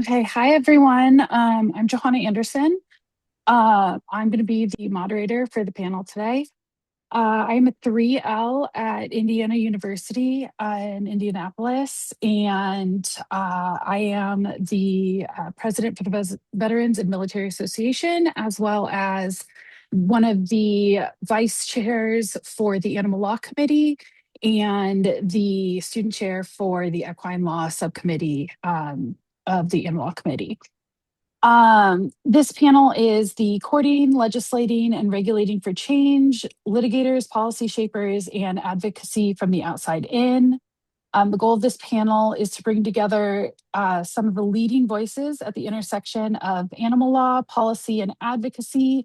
Okay, hi everyone. I'm Johanna Anderson. I'm going to be the moderator for the panel today. I'm a 3L at Indiana University in Indianapolis, and I am the president for the Veterans and Military Association, as well as one of the vice chairs for the Animal Law Committee and the student chair for the Equine Law Subcommittee of the Animal Law Committee. This panel is the courting, legislating, and regulating for change, litigators, policy shapers, and advocacy from the outside in. The goal of this panel is to bring together some of the leading voices at the intersection of animal law, policy, and advocacy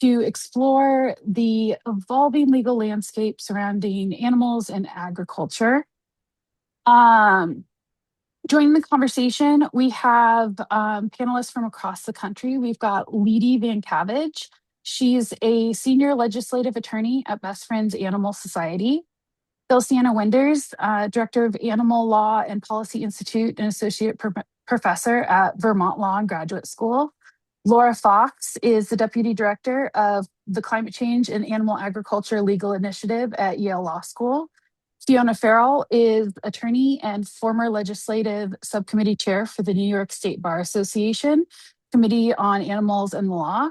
to explore the evolving legal landscape surrounding animals and agriculture. Joining the conversation, we have panelists from across the country. We've got Leedy Van Cabbage. She's a senior legislative attorney at Best Friends Animal Society. Sienna Winders, director of Animal Law and Policy Institute and associate professor at Vermont Law and Graduate School. Laura Fox is the deputy director of the Climate Change and Animal Agriculture Legal Initiative at Yale Law School. Fiona Farrell is attorney and former legislative subcommittee chair for the New York State Bar Association Committee on Animals and the Law.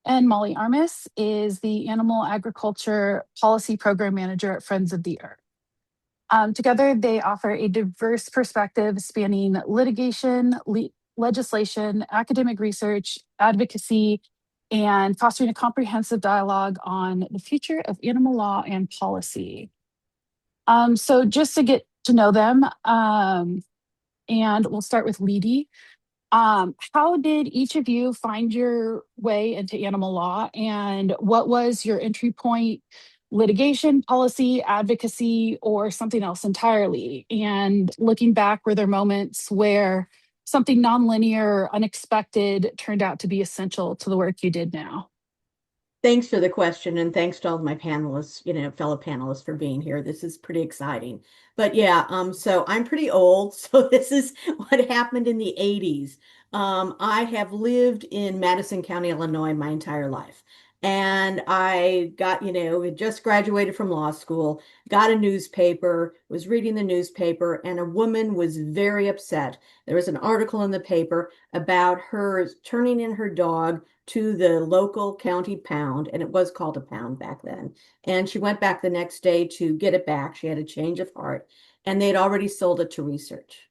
And Molly Armis is the Animal Agriculture Policy Program Manager at Friends of the Earth. Together, they offer a diverse perspective spanning litigation, legislation, academic research, advocacy, and fostering a comprehensive dialogue on the future of animal law and policy. So just to get to know them, and we'll start with Leedy. How did each of you find your way into animal law, and what was your entry point? Litigation, policy, advocacy, or something else entirely? And looking back, were there moments where something nonlinear, unexpected turned out to be essential to the work you did now? Thanks for the question, and thanks to all of my panelists, fellow panelists for being here. This is pretty exciting. But yeah, so I'm pretty old, so this is what happened in the 80s. I have lived in Madison County, Illinois my entire life. And I got, had just graduated from law school, got a newspaper, was reading the newspaper, and a woman was very upset. There was an article in the paper about her turning in her dog to the local county pound, and it was called a pound back then. And she went back the next day to get it back. She had a change of heart, and they had already sold it to research.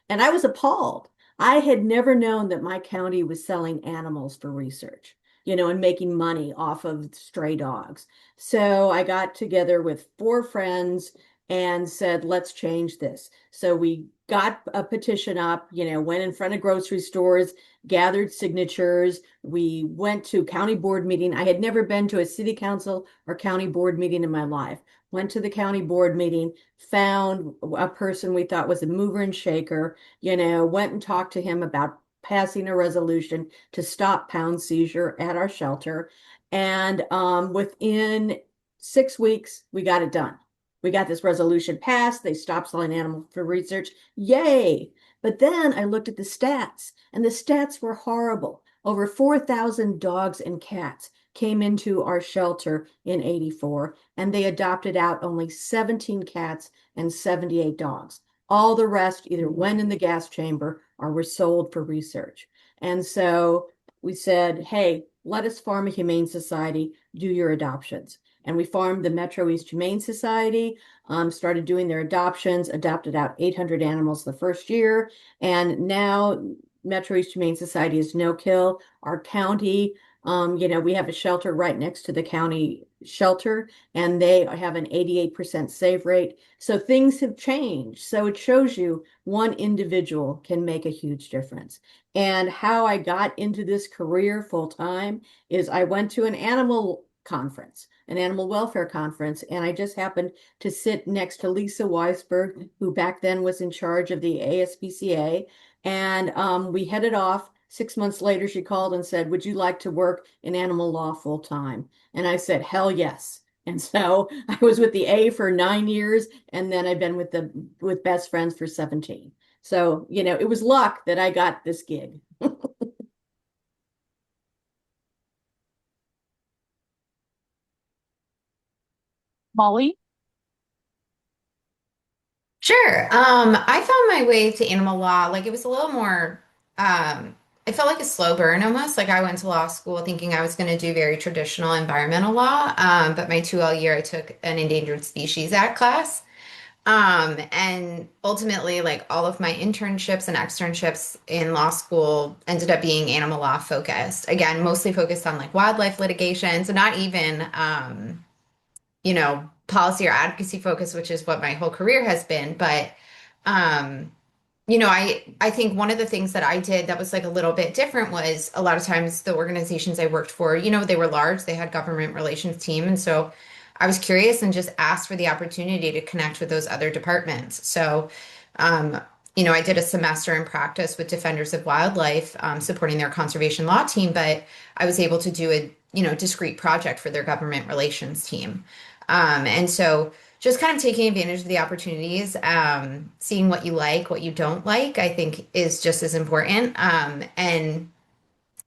And I was appalled. I had never known that my county was selling animals for research, and making money off of stray dogs. So I got together with 4 friends and said, let's change this. So we got a petition up, went in front of grocery stores, gathered signatures. We went to county board meeting. I had never been to a city council or county board meeting in my life. Went to the county board meeting, found a person we thought was a mover and shaker, went and talked to him about passing a resolution to stop pound seizure at our shelter. And within 6 weeks, we got it done. We got this resolution passed. They stopped selling animals for research. Yay. But then I looked at the stats, and the stats were horrible. Over 4,000 dogs and cats came into our shelter in 84, and they adopted out only 17 cats and 78 dogs. All the rest either went in the gas chamber or were sold for research. And so we said, hey, let us form a humane society, do your adoptions. And we formed the Metro East Humane Society, started doing their adoptions, adopted out 800 animals the first year. And now Metro East Humane Society is no kill. Our county, we have a shelter right next to the county shelter, and they have an 88% save rate. So things have changed. So it shows you one individual can make a huge difference. And how I got into this career full time is I went to an animal conference, an animal welfare conference, and I just happened to sit next to Lisa Weisberg, who back then was in charge of the ASPCA. And we headed off. 6 months later, she called and said, would you like to work in animal law full time? And I said, hell yes. And so I was with the A for 9 years, and then I've been with Best Friends for 17. So, it was luck that I got this gig. Molly? Sure. I found my way to animal law. Like it was a little more, it felt like a slow burn almost. Like I went to law school thinking I was going to do very traditional environmental law. But my 2L year, I took an Endangered Species Act class. And ultimately, like all of my internships and externships in law school ended up being animal law focused. Again, mostly focused on like wildlife litigation. So not even, policy or advocacy focus, which is what my whole career has been. But um, I think one of the things that I did that was like a little bit different was a lot of times the organizations I worked for, they were large, they had government relations team. And so I was curious and just asked for the opportunity to connect with those other departments. So, um, I did a semester in practice with Defenders of Wildlife, supporting their conservation law team, but I was able to do a, discrete project for their government relations team. And so just kind of taking advantage of the opportunities, seeing what you like, what you don't like, I think is just as important. And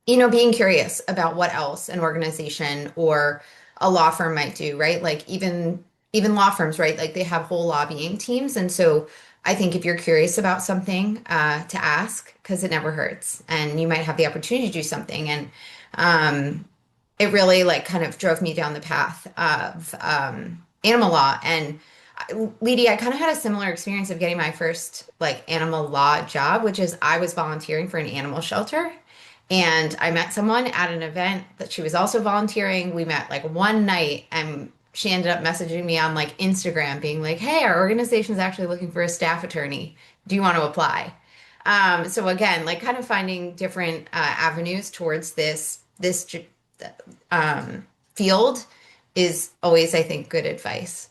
being curious about what else an organization or a law firm might do, right? Like even law firms, right? Like they have whole lobbying teams. And so I think if you're curious about something, to ask, because it never hurts, and you might have the opportunity to do something. And it really like kind of drove me down the path of animal law. And Leedy, I kind of had a similar experience of getting my first like animal law job, which is I was volunteering for an animal shelter. And I met someone at an event that she was also volunteering. We met like one night and she ended up messaging me on like Instagram being like, "Hey, our organization is actually looking for a staff attorney. Do you want to apply?" So again, like kind of finding different avenues towards this field is always, I think, good advice.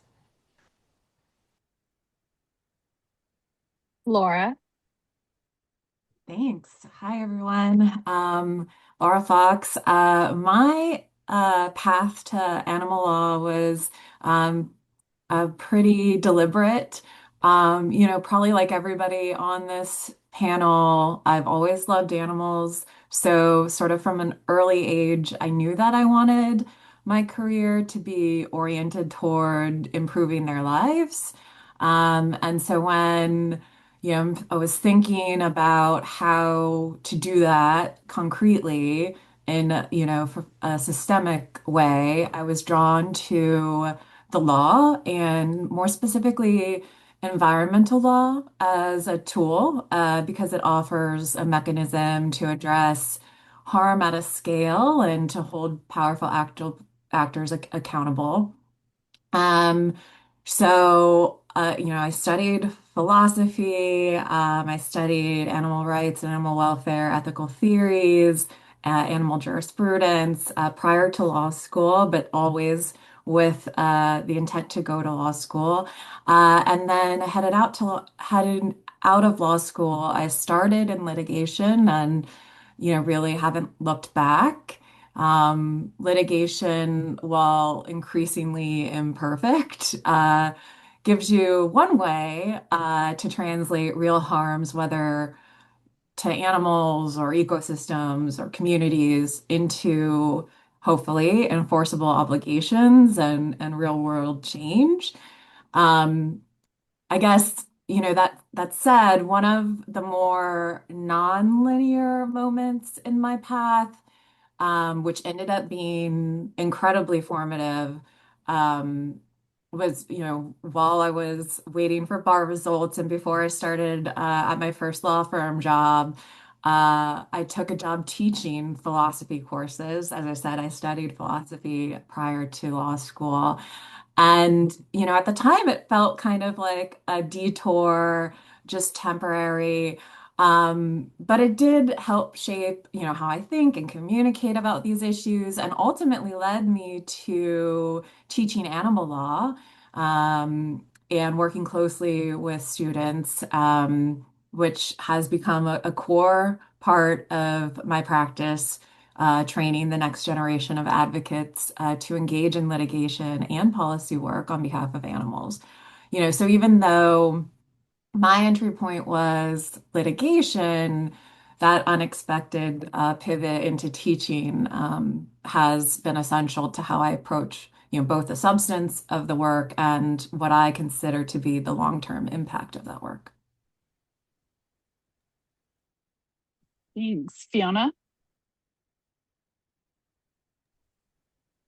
Laura? Thanks. Hi, everyone. Laura Fox. My path to animal law was um, pretty deliberate. Probably like everybody on this panel, I've always loved animals. So, sort of from an early age, I knew that I wanted my career to be oriented toward improving their lives. And so when I was thinking about how to do that concretely in, for a systemic way. I was drawn to the law and more specifically environmental law as a tool because it offers a mechanism to address harm at a scale and to hold powerful actors accountable. Um, I studied philosophy, I studied animal rights and animal welfare, ethical theories, animal jurisprudence prior to law school, but always with the intent to go to law school. And then headed out of law school, I started in litigation and, really haven't looked back. Litigation, while increasingly imperfect, gives you one way to translate real harms, whether to animals or ecosystems or communities, into hopefully enforceable obligations and real world change. Um, I guess, that said, one of the more non-linear moments in my path which ended up being incredibly formative. Um, was, while I was waiting for bar results and before I started at my first law firm job, I took a job teaching philosophy courses. As I said, I studied philosophy prior to law school. And, at the time, it felt kind of like a detour, just temporary. But it did help shape, how I think and communicate about these issues, and ultimately led me to teaching animal law, and working closely with students, which has become a core part of my practice, training the next generation of advocates, to engage in litigation and policy work on behalf of animals. So even though my entry point was litigation. That unexpected pivot into teaching has been essential to how I approach, both the substance of the work and what I consider to be the long-term impact of that work. Thanks. Fiona?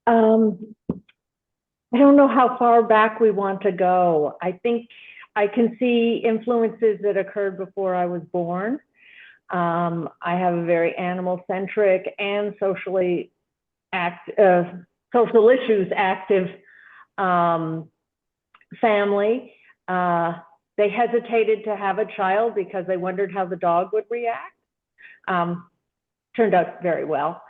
Um, I don't know how far back we want to go. I think I can see influences that occurred before I was born. I have a very animal-centric and social issues active family. They hesitated to have a child because they wondered how the dog would react. Turned out very well.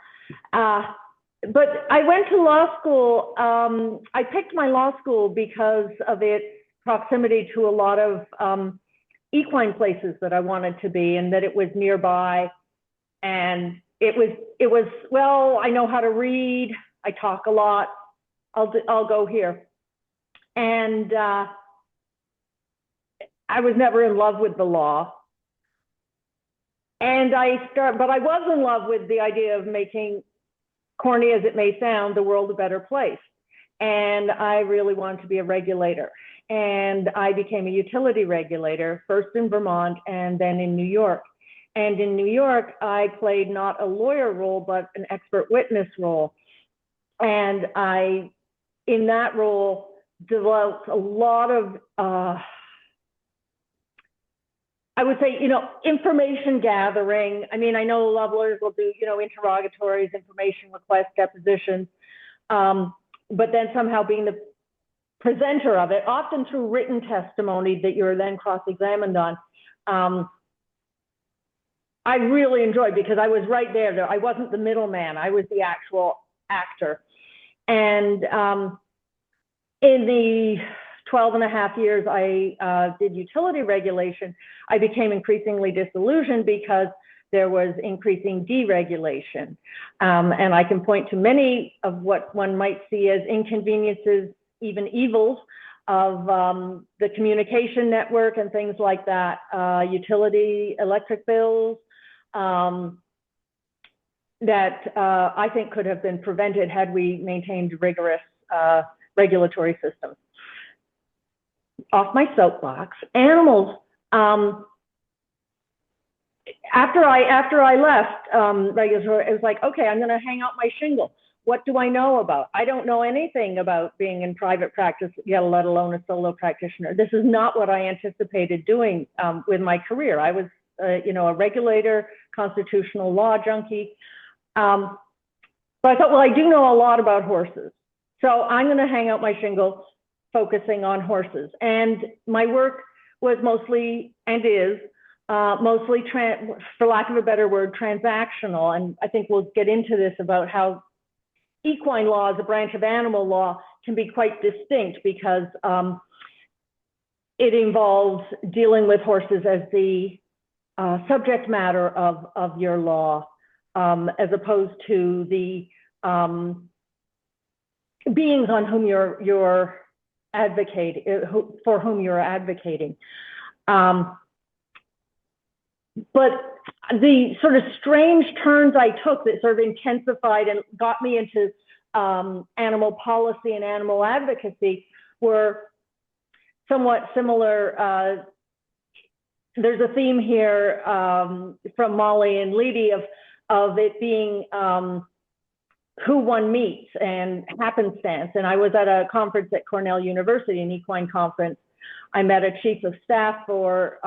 But I went to law school. I picked my law school because of its proximity to a lot of equine places that I wanted to be, and that it was nearby. And it was well, I know how to read. I talk a lot. I'll go here. And I was never in love with the law. And but I was in love with the idea of making, corny as it may sound, the world a better place. And I really wanted to be a regulator. And I became a utility regulator, first in Vermont and then in New York. And in New York, I played not a lawyer role, but an expert witness role. And in that role, developed a lot of, I would say, information gathering. I mean, I know a lot of lawyers will do, interrogatories, information requests, depositions, but then somehow being the presenter of it, often through written testimony that you're then cross-examined on. I really enjoyed, because I was right there. I wasn't the middleman. I was the actual actor. And in the 12 and a half years I did utility regulation, I became increasingly disillusioned because there was increasing deregulation. And I can point to many of what one might see as inconveniences, even evils, of the communication network and things like that, utility electric bills, that I think could have been prevented had we maintained rigorous regulatory systems. Off my soapbox, animals. After I left regulatory, it was like, okay, I'm going to hang out my shingle. What do I know about? I don't know anything about being in private practice, yet let alone a solo practitioner. This is not what I anticipated doing with my career. I was, a regulator, constitutional law junkie. But I thought, well, I do know a lot about horses. So I'm going to hang out my shingle focusing on horses. And my work was mostly, and is, mostly, for lack of a better word, transactional. And I think we'll get into this about how equine law as a branch of animal law can be quite distinct, because it involves dealing with horses as the subject matter of your law, as opposed to the beings on whom you're advocating, for whom you're advocating. But the sort of strange turns I took that sort of intensified and got me into animal policy and animal advocacy were somewhat similar. There's a theme here from Molly and Leedy of it being who one meets and happenstance. And I was at a conference at Cornell University, an equine conference. I met a chief of staff for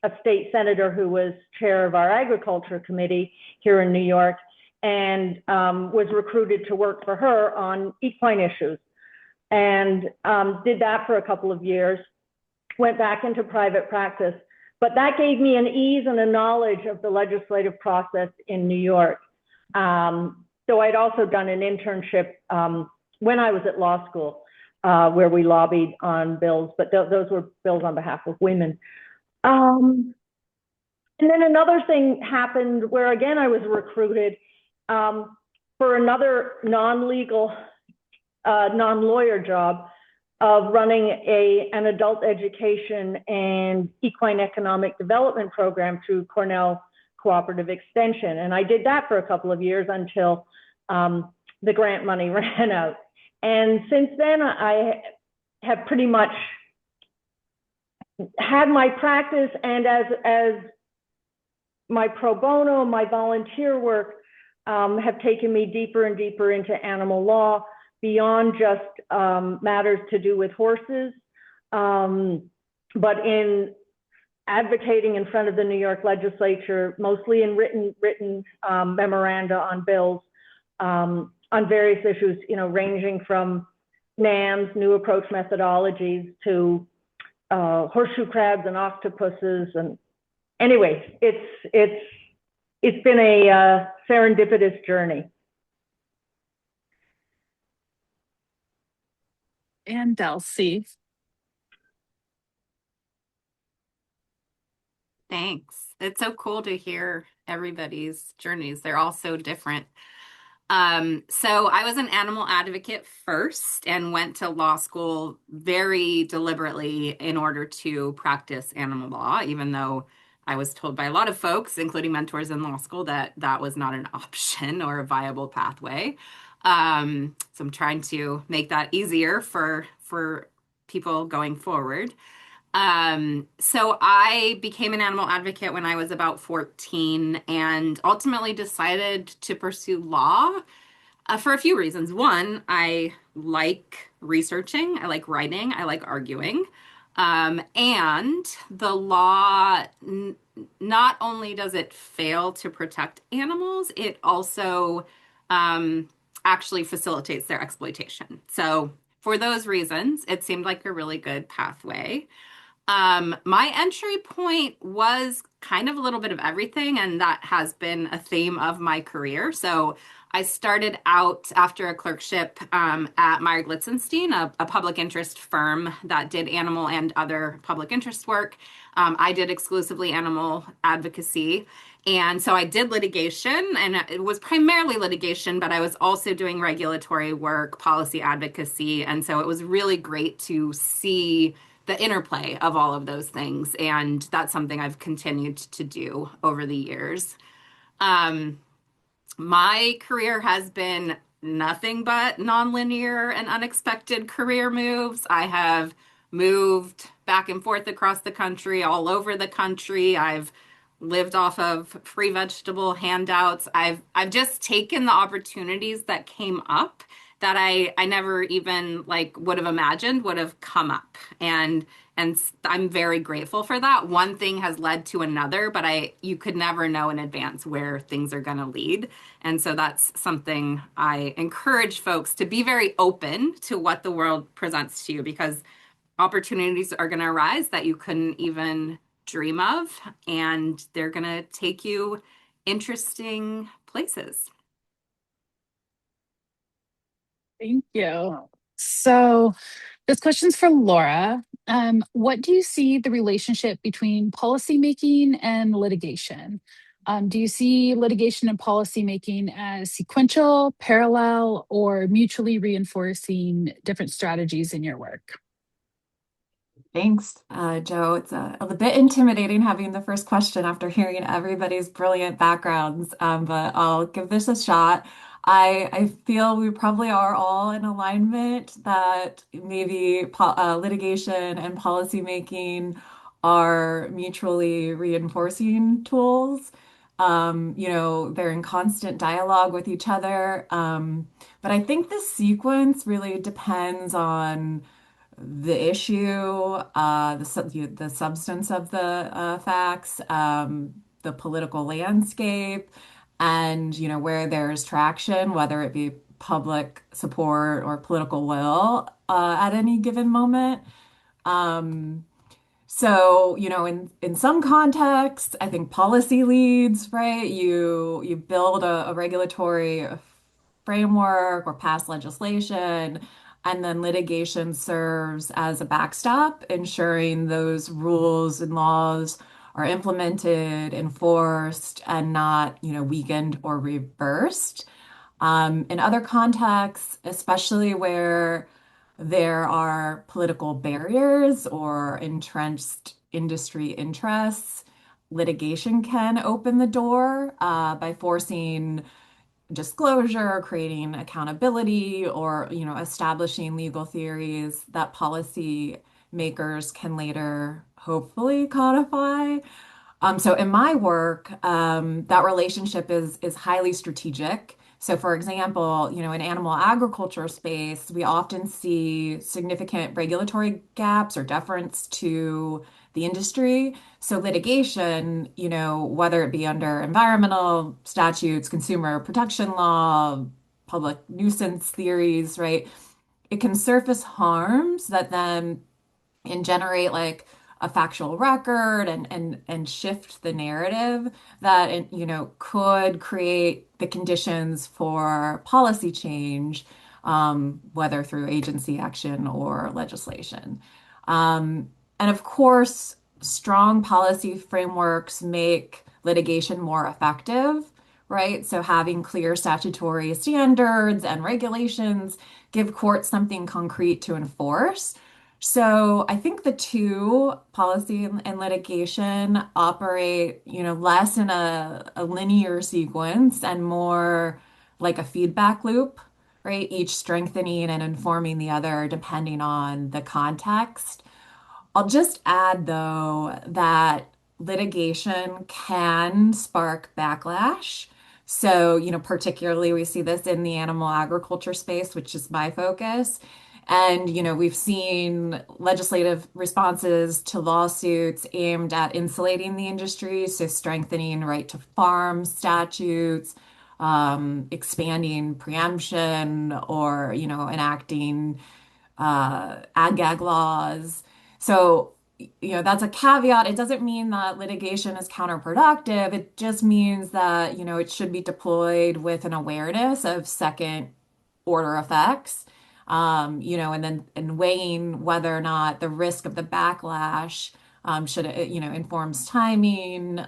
a state senator who was chair of our agriculture committee here in New York, and was recruited to work for her on equine issues. And did that for a couple of years, went back into private practice. But that gave me an ease and a knowledge of the legislative process in New York. So I'd also done an internship when I was at law school, where we lobbied on bills, but those were bills on behalf of women. And then another thing happened where, again, I was recruited for another non-legal, non-lawyer job of running an adult education and equine economic development program through Cornell Cooperative Extension. And I did that for a couple of years until the grant money ran out. And since then, I have pretty much had my practice, and as my pro bono, my volunteer work have taken me deeper and deeper into animal law, beyond just matters to do with horses, but in advocating in front of the New York legislature, mostly in written memoranda on bills on various issues, ranging from NAMs, new approach methodologies, to horseshoe crabs and octopuses. And anyway, it's been a serendipitous journey. And Delcy. Thanks. It's so cool to hear everybody's journeys. They're all so different. So I was an animal advocate first and went to law school very deliberately in order to practice animal law, even though I was told by a lot of folks, including mentors in law school, that that was not an option or a viable pathway. So I'm trying to make that easier for people going forward. So I became an animal advocate when I was about 14 and ultimately decided to pursue law for a few reasons. One, I like researching, I like writing, I like arguing. And the law, not only does it fail to protect animals, it also actually facilitates their exploitation. So for those reasons, it seemed like a really good pathway. My entry point was kind of a little bit of everything, and that has been a theme of my career. So I started out after a clerkship at Meyer Glitzenstein, a public interest firm that did animal and other public interest work. I did exclusively animal advocacy. And so I did litigation, and it was primarily litigation, but I was also doing regulatory work, policy advocacy. And so it was really great to see the interplay of all of those things. And that's something I've continued to do over the years. My career has been nothing but nonlinear and unexpected career moves. I have moved back and forth across the country, all over the country. I've lived off of free vegetable handouts. I've just taken the opportunities that came up that I never even would have imagined would have come up. And I'm very grateful for that. One thing has led to another, but you could never know in advance where things are going to lead. And so that's something I encourage folks to be very open to what the world presents to you, because opportunities are going to arise that you couldn't even dream of, and they're going to take you interesting places. Thank you. So this question's for Laura. What do you see the relationship between policymaking and litigation? Do you see litigation and policymaking as sequential, parallel, or mutually reinforcing different strategies in your work? Thanks, Joe. It's a bit intimidating having the first question after hearing everybody's brilliant backgrounds, but I'll give this a shot. I feel we probably are all in alignment that maybe litigation and policymaking are mutually reinforcing tools. They're in constant dialogue with each other. But I think the sequence really depends on the issue, the substance of the facts, the political landscape, and where there's traction, whether it be public support or political will at any given moment. So, in some contexts, I think policy leads, right? You build a regulatory framework or pass legislation, and then litigation serves as a backstop, ensuring those rules and laws are implemented, enforced, and not, weakened or reversed. In other contexts, especially where there are political barriers or entrenched industry interests, litigation can open the door by forcing disclosure, creating accountability, or establishing legal theories that policy makers can later hopefully codify. So in my work, that relationship is highly strategic. So for example, in animal agriculture space, we often see significant regulatory gaps or deference to the industry. So litigation, whether it be under environmental statutes, consumer protection law, public nuisance theories, right? It can surface harms that then and generate like a factual record and shift the narrative that could create the conditions for policy change, whether through agency action or legislation. And of course, strong policy frameworks make litigation more effective, right? So having clear statutory standards and regulations give courts something concrete to enforce. So I think the two, policy and litigation, operate, less in a linear sequence and more like a feedback loop, right? Each strengthening and informing the other depending on the context. I'll just add, though, that litigation can spark backlash. So, particularly we see this in the animal agriculture space, which is my focus. And, we've seen legislative responses to lawsuits aimed at insulating the industry, so strengthening right to farm statutes, expanding preemption, or, enacting ag-gag laws. So, that's a caveat. It doesn't mean that litigation is counterproductive. It just means that, it should be deployed with an awareness of second order effects, and weighing whether or not the risk of the backlash should, informs timing,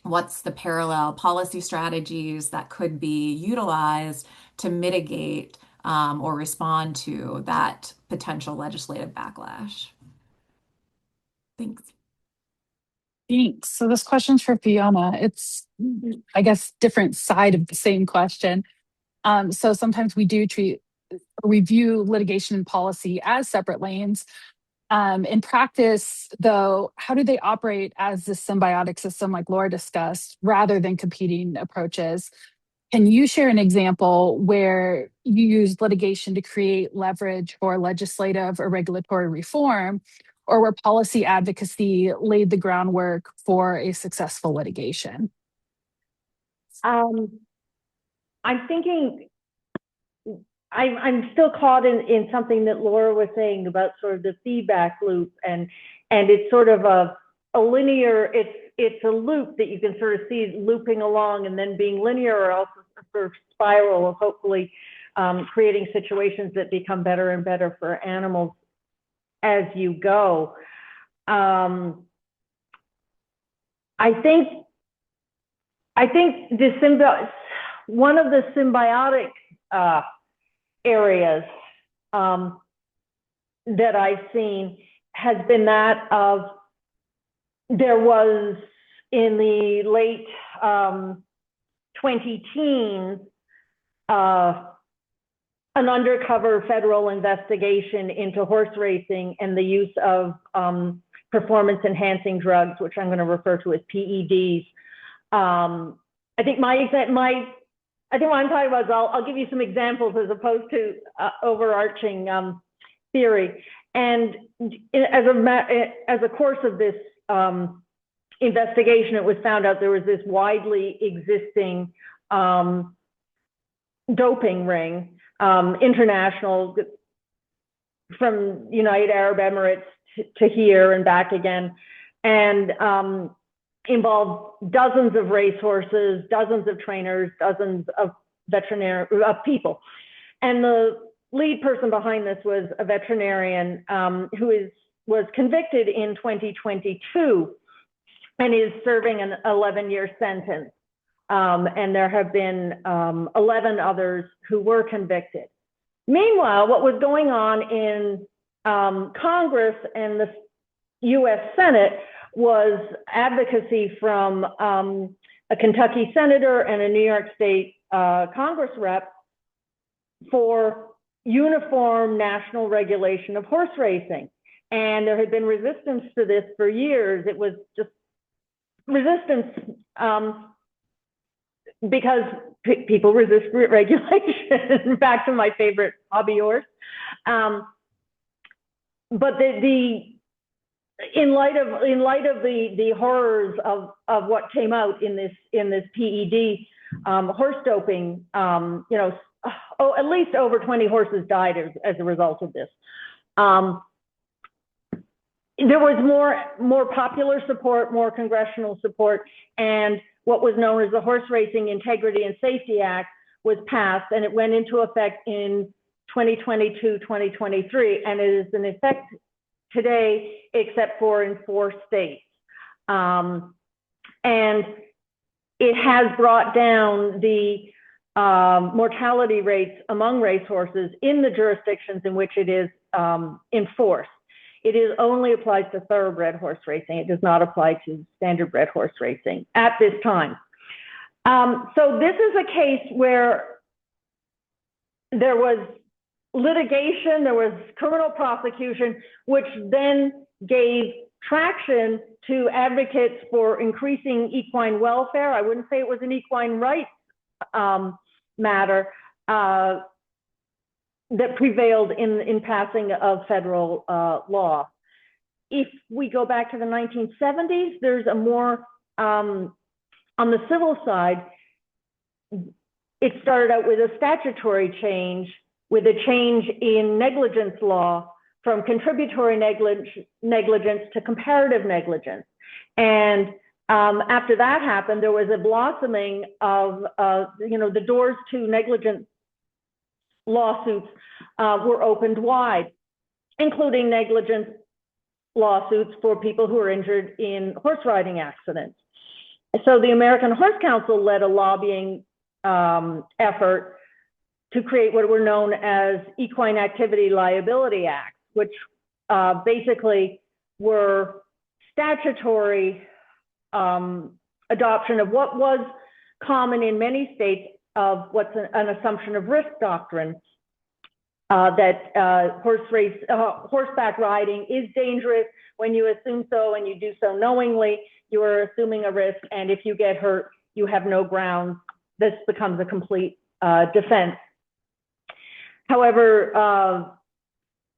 what's the parallel policy strategies that could be utilized to mitigate or respond to that potential legislative backlash. Thanks. Thanks. So this question's for Fiona. It's, I guess, different side of the same question. So sometimes we do view litigation and policy as separate lanes. In practice, though, how do they operate as this symbiotic system like Laura discussed, rather than competing approaches? Can you share an example where you used litigation to create leverage for legislative or regulatory reform, or where policy advocacy laid the groundwork for a successful litigation? I'm thinking, I'm still caught in something that Laura was saying about sort of the feedback loop, and it's sort of a linear, it's a loop that you can sort of see looping along and then being linear, or also sort of spiral of hopefully creating situations that become better and better for animals as you go. I think one of the symbiotic areas that I've seen has been that of, there was in the late 2010s an undercover federal investigation into horse racing and the use of performance enhancing drugs, which I'm going to refer to as PEDs. I think what I'm talking about is I'll give you some examples as opposed to overarching theory. And as a course of this investigation, it was found out there was this widely existing doping ring, international, from United Arab Emirates to here and back again, and involved dozens of racehorses, dozens of trainers, dozens of people. And the lead person behind this was a veterinarian who was convicted in 2022 and is serving an 11-year sentence. And there have been 11 others who were convicted. Meanwhile, what was going on in Congress and the U.S. Senate was advocacy from a Kentucky senator and a New York State Congress rep for uniform national regulation of horse racing. And there had been resistance to this for years. It was just resistance because people resist regulation. Back to my favorite hobby horse. But in light of the horrors of what came out in this PED horse doping, at least over 20 horses died as a result of this. There was more popular support, more congressional support, and what was known as the Horse Racing Integrity and Safety Act was passed, and it went into effect in 2022, 2023, and it is in effect today, except for in 4 states. And it has brought down the mortality rates among racehorses in the jurisdictions in which it is enforced. It is only applies to thoroughbred horse racing. It does not apply to standardbred horse racing at this time. So this is a case where there was litigation, there was criminal prosecution, which then gave traction to advocates for increasing equine welfare. I wouldn't say it was an equine rights matter that prevailed in passing of federal law. If we go back to the 1970s, there's a more, on the civil side, it started out with a statutory change, with a change in negligence law from contributory negligence to comparative negligence. And after that happened, there was a blossoming of, the doors to negligence lawsuits were opened wide, including negligence lawsuits for people who are injured in horse riding accidents. So the American Horse Council led a lobbying effort to create what were known as Equine Activity Liability Acts, which basically were statutory adoption of what was common in many states of what's an assumption of risk doctrine, that horseback riding is dangerous. When you assume so and you do so knowingly, you are assuming a risk, and if you get hurt, you have no grounds. This becomes a complete defense. However,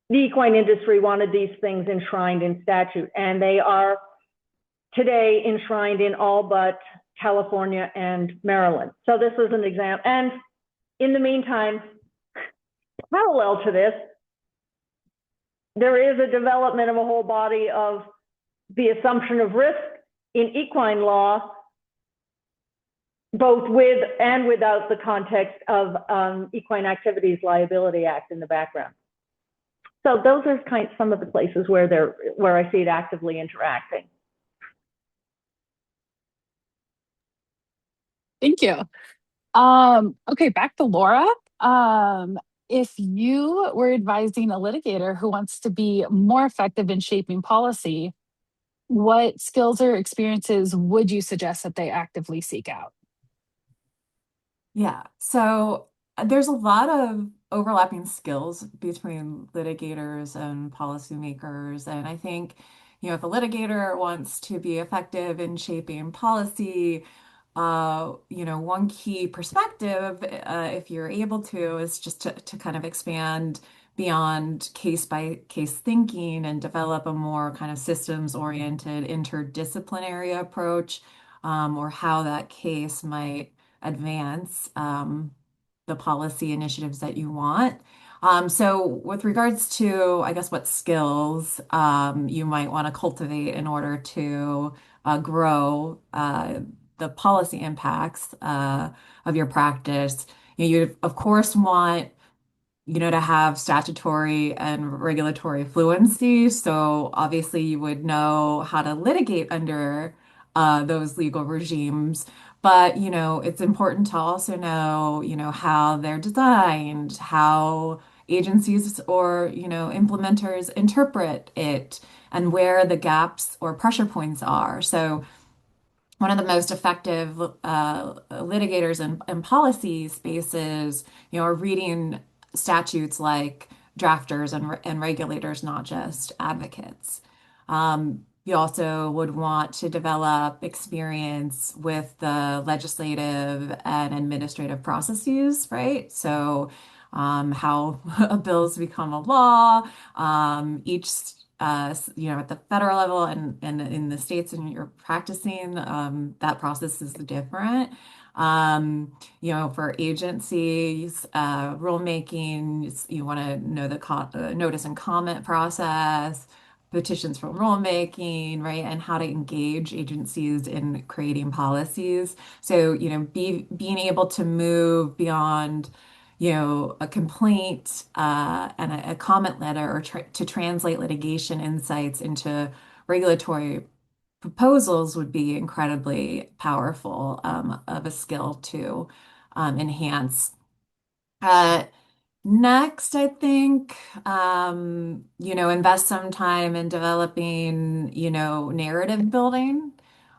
the equine industry wanted these things enshrined in statute, and they are today enshrined in all but California and Maryland. So this is an example. And in the meantime, parallel to this, there is a development of a whole body of the assumption of risk in equine law, both with and without the context of Equine Activities Liability Act in the background. So those are some of the places where I see it actively interacting. Thank you. Okay, back to Laura. If you were advising a litigator who wants to be more effective in shaping policy, what skills or experiences would you suggest that they actively seek out? Yeah, so there's a lot of overlapping skills between litigators and policymakers. And I think, if a litigator wants to be effective in shaping policy, one key perspective, if you're able to, is just to kind of expand beyond case by case thinking and develop a more kind of systems oriented interdisciplinary approach, or how that case might advance the policy initiatives that you want. So with regards to, I guess, what skills you might want to cultivate in order to grow the policy impacts of your practice, you of course want to have statutory and regulatory fluency. So obviously you would know how to litigate under those legal regimes. But, it's important to also know, how they're designed, how agencies or, implementers interpret it and where the gaps or pressure points are. So one of the most effective litigators in policy spaces, are reading statutes like drafters and regulators, not just advocates. You also would want to develop experience with the legislative and administrative processes, right? So, how bills become a law, each at the federal level and in the states and you're practicing, that process is different. For agencies, rulemaking, you want to know the notice and comment process, petitions for rulemaking, right? And how to engage agencies in creating policies. So, being able to move beyond a complaint and a comment letter or to translate litigation insights into regulatory proposals would be incredibly powerful of a skill to enhance. Uh, Next, I think, invest some time in developing, narrative building.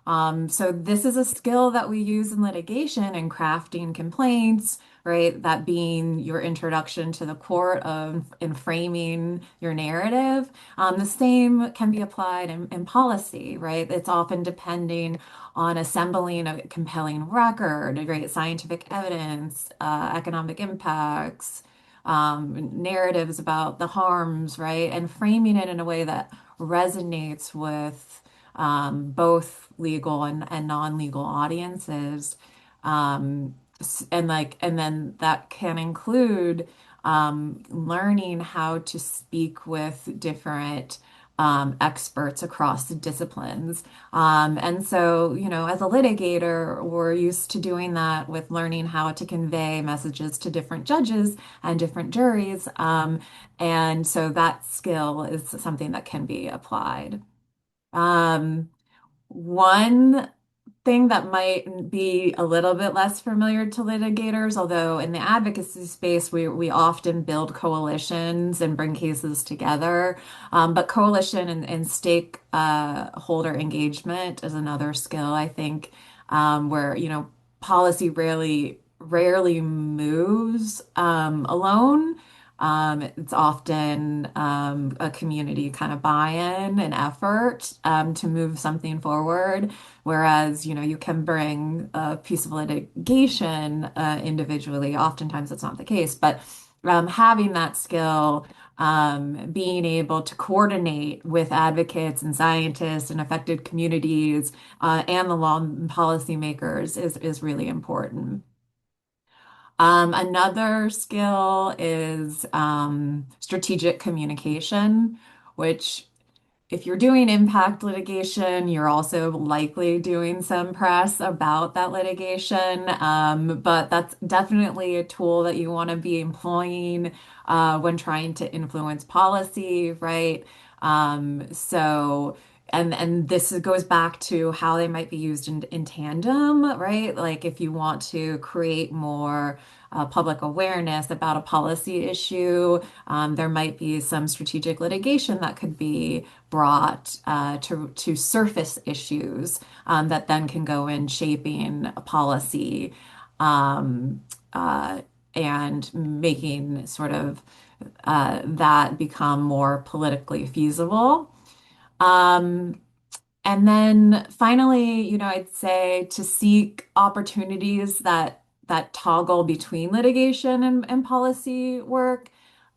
So this is a skill that we use in litigation and crafting complaints, right? That being your introduction to the court of in framing your narrative. The same can be applied in policy, right? It's often depending on assembling a compelling record, right? Scientific evidence, economic impacts, narratives about the harms, right? And framing it in a way that resonates with both legal and non-legal audiences. And then that can include learning how to speak with different experts across the disciplines. And so, as a litigator, we're used to doing that with learning how to convey messages to different judges and different juries. And so that skill is something that can be applied. Um, One thing that might be a little bit less familiar to litigators, although in the advocacy space, we often build coalitions and bring cases together. But coalition and stakeholder engagement is another skill, I think, where, policy rarely moves alone. It's often a community kind of buy-in and effort to move something forward. Whereas, you can bring a piece of litigation individually. Oftentimes that's not the case, but having that skill, being able to coordinate with advocates and scientists and affected communities and the law and policymakers is really important. Another skill is strategic communication, which if you're doing impact litigation, you're also likely doing some press about that litigation. But that's definitely a tool that you want to be employing when trying to influence policy, right? So, and this goes back to how they might be used in tandem, right? Like if you want to create more public awareness about a policy issue, there might be some strategic litigation that could be brought to surface issues that then can go in shaping a policy um, uh, and making sort of that become more politically feasible. Um, and then finally, I'd say to seek opportunities that toggle between litigation and policy work.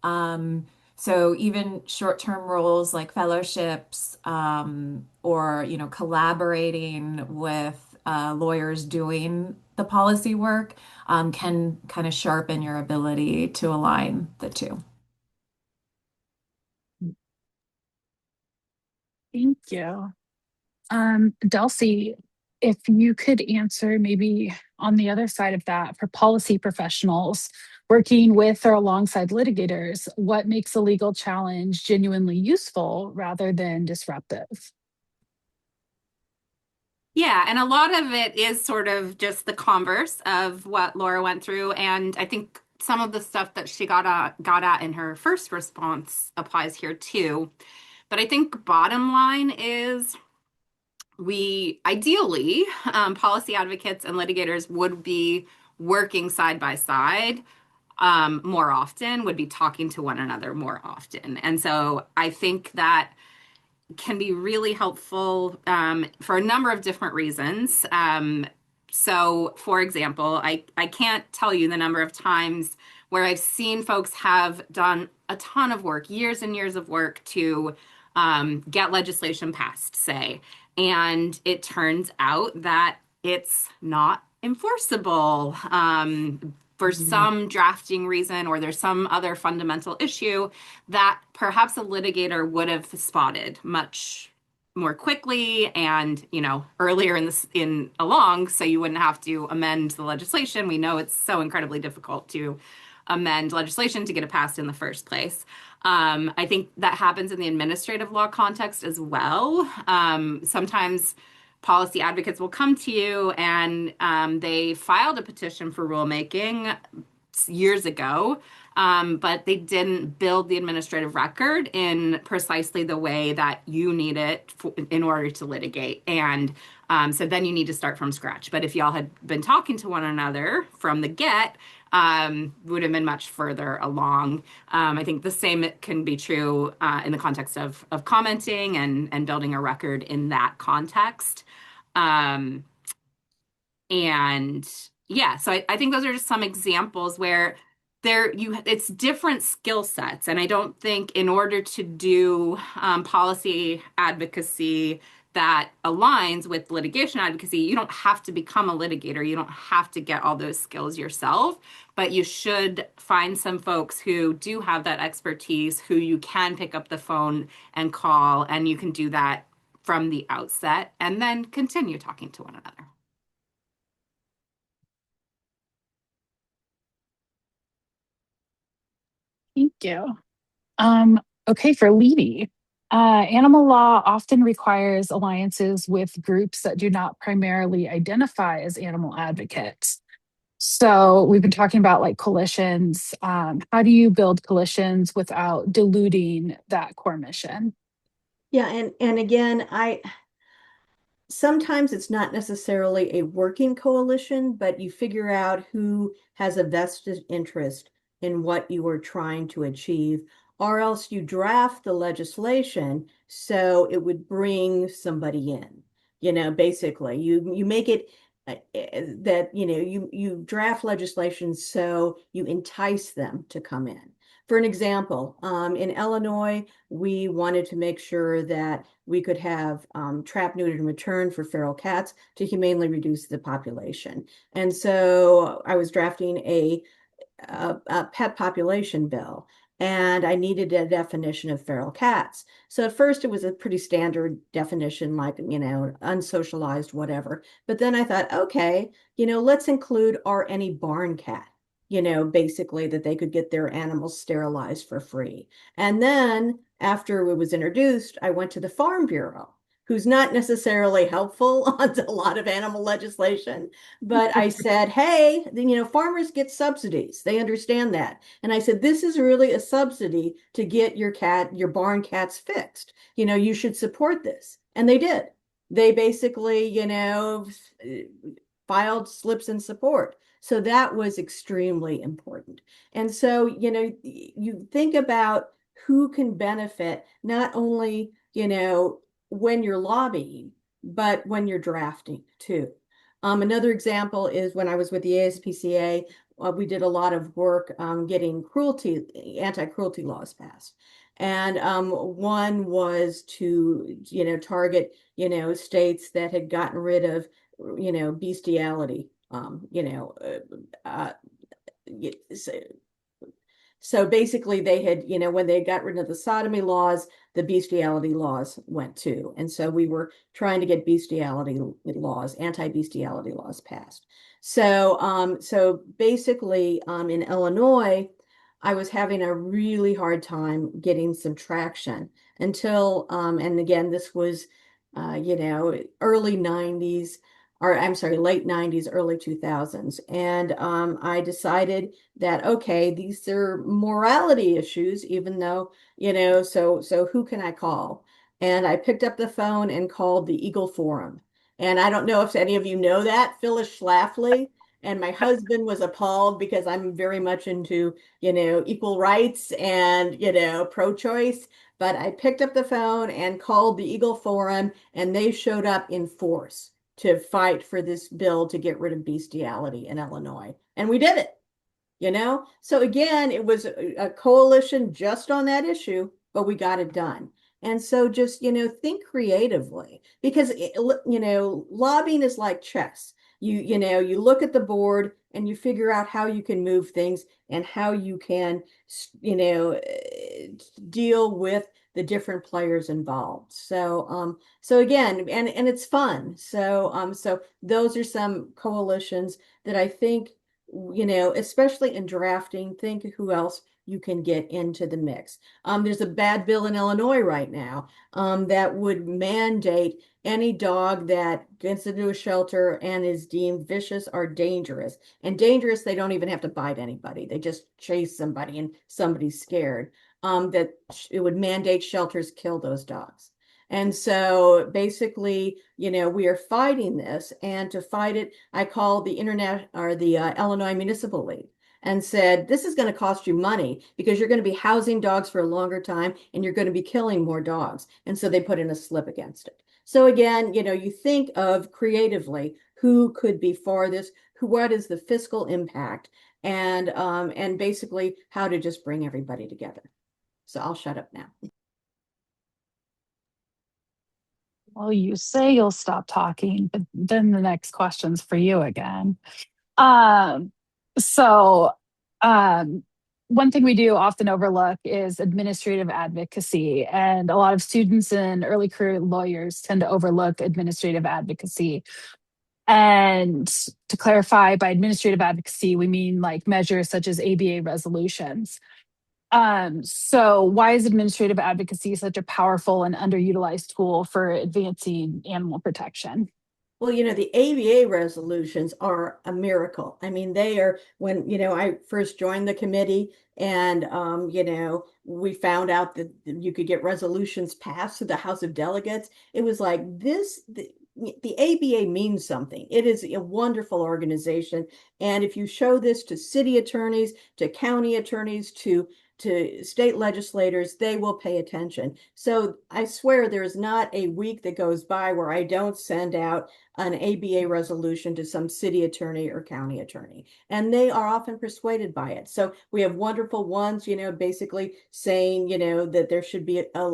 Um, so even short-term roles like fellowships, or collaborating with lawyers doing the policy work, can kind of sharpen your ability to align the two. Thank you. Delcy, if you could answer maybe on the other side of that for policy professionals working with or alongside litigators, what makes a legal challenge genuinely useful rather than disruptive? Yeah, and a lot of it is sort of just the converse of what Laura went through. And I think some of the stuff that she got at in her first response applies here too. But I think bottom line is we ideally, policy advocates and litigators would be working side by side more often, would be talking to one another more often. And so I think that can be really helpful for a number of different reasons. So, for example, I can't tell you the number of times where I've seen folks have done a ton of work, years and years of work to get legislation passed, say, and it turns out that it's not enforceable for some drafting reason, or there's some other fundamental issue that perhaps a litigator would have spotted much more quickly and, earlier in along, so you wouldn't have to amend the legislation. We know it's so incredibly difficult to amend legislation to get it passed in the first place. I think that happens in the administrative law context as well. Sometimes policy advocates will come to you and they filed a petition for rulemaking years ago, but they didn't build the administrative record in precisely the way that you need it in order to litigate. And so then you need to start from scratch. But if y'all had been talking to one another from the get, would have been much further along. I think the same can be true in the context of commenting and building a record in that context. And yeah, so I think those are just some examples where it's different skill sets. And I don't think in order to do policy advocacy that aligns with litigation advocacy, you don't have to become a litigator. You don't have to get all those skills yourself, but you should find some folks who do have that expertise, who you can pick up the phone and call, and you can do that from the outset and then continue talking to one another. Thank you. Okay, for Leedy, animal law often requires alliances with groups that do not primarily identify as animal advocates. So we've been talking about like coalitions. How do you build coalitions without diluting that core mission? Yeah, and again, sometimes it's not necessarily a working coalition, but you figure out who has a vested interest in what you are trying to achieve, or else you draft the legislation so it would bring somebody in. Basically, you make it that you draft legislation so you entice them to come in. For an example, in Illinois, we wanted to make sure that we could have trap, neutered, and returned for feral cats to humanely reduce the population. And so I was drafting a pet population bill, and I needed a definition of feral cats. So at first it was a pretty standard definition, like, unsocialized, whatever. But then I thought, okay, let's include any barn cat, basically that they could get their animals sterilized for free. And then after it was introduced, I went to the Farm Bureau, who's not necessarily helpful on a lot of animal legislation. But I said, hey, farmers get subsidies. They understand that. And I said, this is really a subsidy to get your barn cats fixed. You should support this. And they did. They basically, filed slips in support. So that was extremely important. And so, you think about who can benefit, not only, when you're lobbying, but when you're drafting too. Another example is when I was with the ASPCA, we did a lot of work getting anti-cruelty laws passed. And one was to, target, states that had gotten rid of, bestiality, so basically they had, when they got rid of the sodomy laws, the bestiality laws went too. And so we were trying to get anti-bestiality laws passed. So basically in Illinois, I was having a really hard time getting some traction until, and again, this was, early 90s. or I'm sorry, late 90s, early 2000s. And I decided that, okay, these are morality issues, even though, so who can I call? And I picked up the phone and called the Eagle Forum. And I don't know if any of you know that, Phyllis Schlafly. And my husband was appalled because I'm very much into, equal rights and, pro-choice. But I picked up the phone and called the Eagle Forum, and they showed up in force to fight for this bill to get rid of bestiality in Illinois. And we did it. So again, it was a coalition just on that issue, but we got it done. And so just, think creatively because, lobbying is like chess. You look at the board and you figure out how you can move things and how you can, deal with the different players involved. So again, and it's fun. So those are some coalitions that I think, especially in drafting, think who else you can get into the mix. There's a bad bill in Illinois right now that would mandate any dog that gets into a shelter and is deemed vicious or dangerous. And dangerous, they don't even have to bite anybody. They just chase somebody and somebody's scared. That it would mandate shelters kill those dogs. And so basically, we are fighting this, and to fight it, I called the Internet or the Illinois Municipal League and said, this is going to cost you money because you're going to be housing dogs for a longer time and you're going to be killing more dogs. And so they put in a slip against it. So again, you think of creatively who could be for this, what is the fiscal impact, and basically how to just bring everybody together. So I'll shut up now. Well, you say you'll stop talking, but then the next question's for you again. Um, so, one thing we do often overlook is administrative advocacy, and a lot of students and early career lawyers tend to overlook administrative advocacy. And to clarify, by administrative advocacy, we mean like measures such as ABA resolutions. So why is administrative advocacy such a powerful and underutilized tool for advancing animal protection? Well, the ABA resolutions are a miracle. I mean, they are when, I first joined the committee and, we found out that you could get resolutions passed to the House of Delegates. It was like the ABA means something. It is a wonderful organization. And if you show this to city attorneys, to county attorneys, to state legislators, they will pay attention. So I swear there is not a week that goes by where I don't send out an ABA resolution to some city attorney or county attorney. And they are often persuaded by it. So we have wonderful ones, basically saying, that there should be a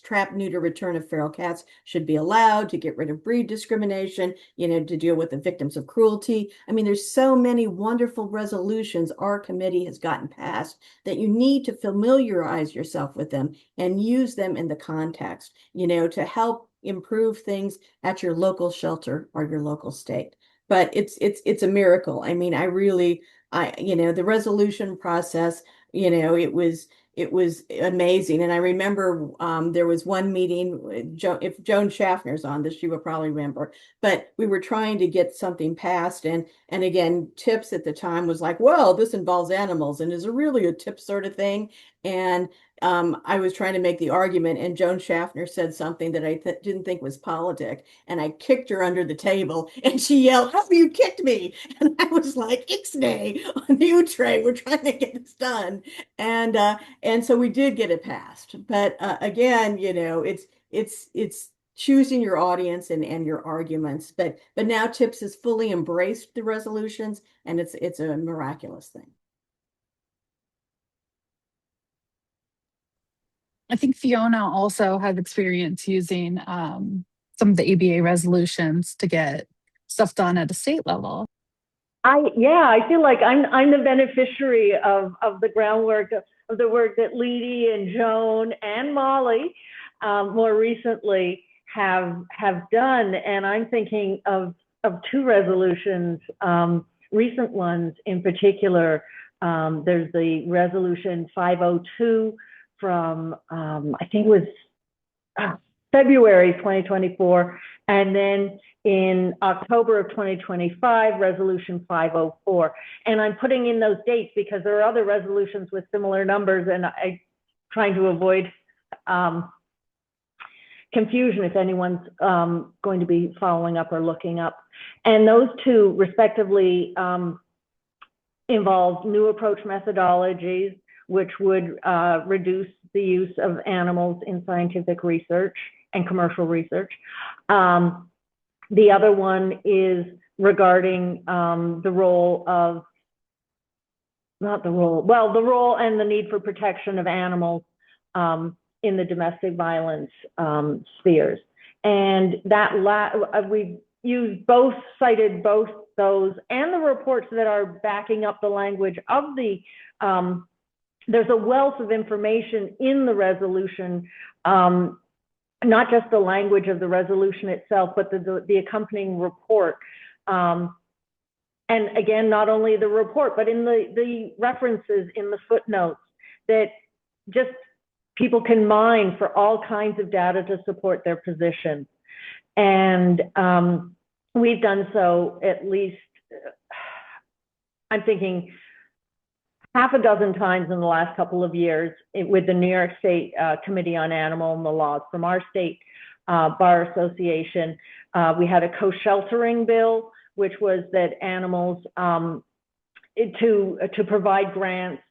trap, neuter, return of feral cats should be allowed to get rid of breed discrimination, to deal with the victims of cruelty. I mean, there's so many wonderful resolutions our committee has gotten passed that you need to familiarize yourself with them and use them in the context, to help improve things at your local shelter or your local state. But it's a miracle. I mean, the resolution process, it was amazing. And I remember there was one meeting, if Joan Schaffner's on this, she will probably remember, but we were trying to get something passed. And again, TIPS at the time was like, well, this involves animals and is it really a TIP sort of thing? And I was trying to make the argument, and Joan Schaffner said something that I didn't think was politic, and I kicked her under the table, and she yelled, "How you kicked me?" And I was like, "Ixnay on the Utre, we're trying to get this done," and so we did get it passed. But again, it's choosing your audience and your arguments. But now TIPS has fully embraced the resolutions, and it's a miraculous thing. I think Fiona also has experience using some of the ABA resolutions to get stuff done at a state level. I feel like I'm the beneficiary of the groundwork of the work that Leedy and Joan and Molly more recently have done. And I'm thinking of two resolutions, recent ones in particular. There's the resolution 502 from I think it was February 2024, And then in October of 2025, Resolution 504. And I'm putting in those dates because there are other resolutions with similar numbers, and I'm trying to avoid confusion if anyone's going to be following up or looking up. And those two, respectively, involve new approach methodologies, which would reduce the use of animals in scientific research and commercial research. The other one is regarding the role and the need for protection of animals in the domestic violence spheres. And that we cited both those and the reports that are backing up the language of the, there's a wealth of information in the resolution, not just the language of the resolution itself, but the accompanying report. And again, not only the report, but in the references in the footnotes that just people can mine for all kinds of data to support their position. And we've done so at least, I'm thinking, half a dozen times in the last couple of years with the New York State Committee on Animal and the Laws from our state bar association. We had a co-sheltering bill, which was that animals to provide grants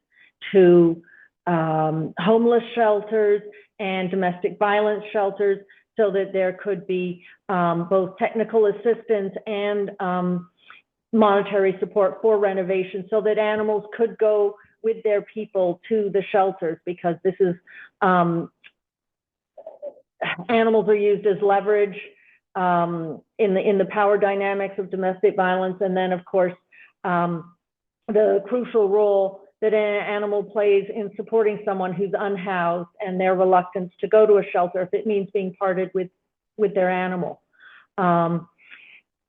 to homeless shelters and domestic violence shelters so that there could be both technical assistance and monetary support for renovation so that animals could go with their people to the shelters, because this is, animals are used as leverage in the power dynamics of domestic violence. And then of course, the crucial role that an animal plays in supporting someone who's unhoused and their reluctance to go to a shelter if it means being parted with their animal.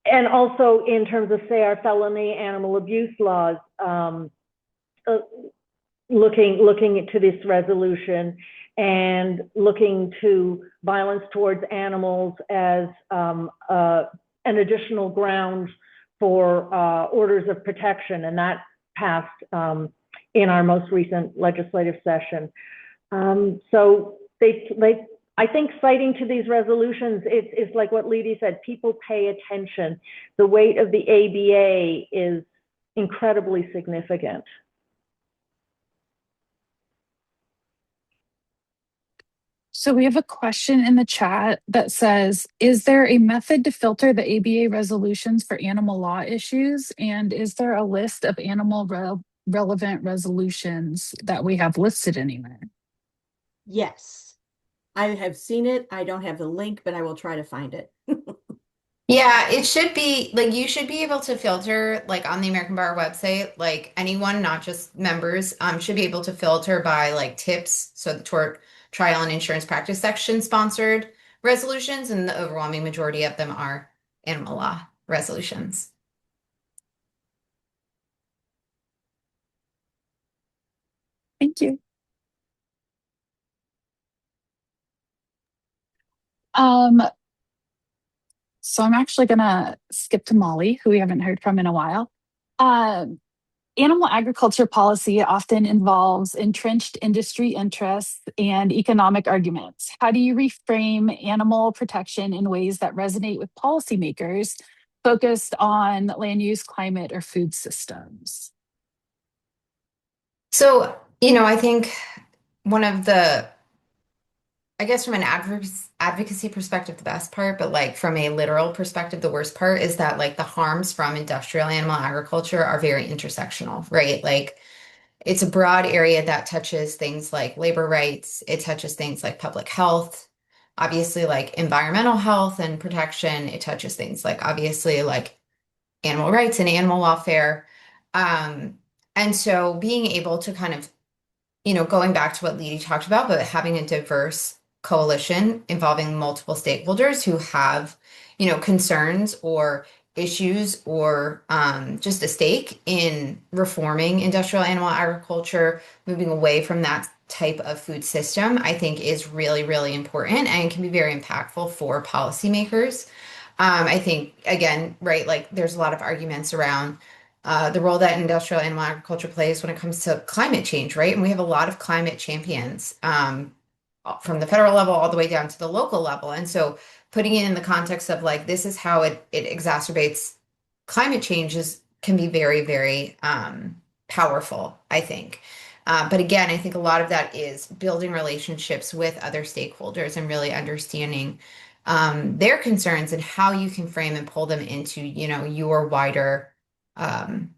And also in terms of, say, our felony animal abuse laws, looking into this resolution and looking to violence towards animals as an additional ground for orders of protection, and that passed in our most recent legislative session. So I think citing to these resolutions, it's like what Leedy said, people pay attention. The weight of the ABA is incredibly significant. So we have a question in the chat that says, is there a method to filter the ABA resolutions for animal law issues? And is there a list of animal relevant resolutions that we have listed anywhere? Yes. I have seen it. I don't have the link, but I will try to find it. Yeah, it should be like you should be able to filter like on the American Bar website, like anyone, not just members, should be able to filter by like tips. So the tort trial and insurance practice section sponsored resolutions, and the overwhelming majority of them are animal law resolutions. Thank you. So I'm actually gonna skip to Molly, who we haven't heard from in a while. Animal agriculture policy often involves entrenched industry interests and economic arguments. How do you reframe animal protection in ways that resonate with policymakers focused on land use, climate, or food systems? So, I think one of the, I guess from an advocacy perspective, the best part, but like from a literal perspective, the worst part is that like the harms from industrial animal agriculture are very intersectional, right? Like it's a broad area that touches things like labor rights. It touches things like public health, obviously like environmental health and protection. It touches things like obviously like animal rights and animal welfare. And so being able to kind of, going back to what Leedy talked about, but having a diverse coalition involving multiple stakeholders who have, concerns or issues or just a stake in reforming industrial animal agriculture, moving away from that type of food system, I think is really, really important and can be very impactful for policymakers. I think, again, right, like there's a lot of arguments around the role that industrial animal agriculture plays when it comes to climate change, right? And we have a lot of climate champions from the federal level all the way down to the local level. And so putting it in the context of like, this is how it exacerbates climate change can be very, very powerful, I think. But again, I think a lot of that is building relationships with other stakeholders and really understanding their concerns and how you can frame and pull them into, your wider um,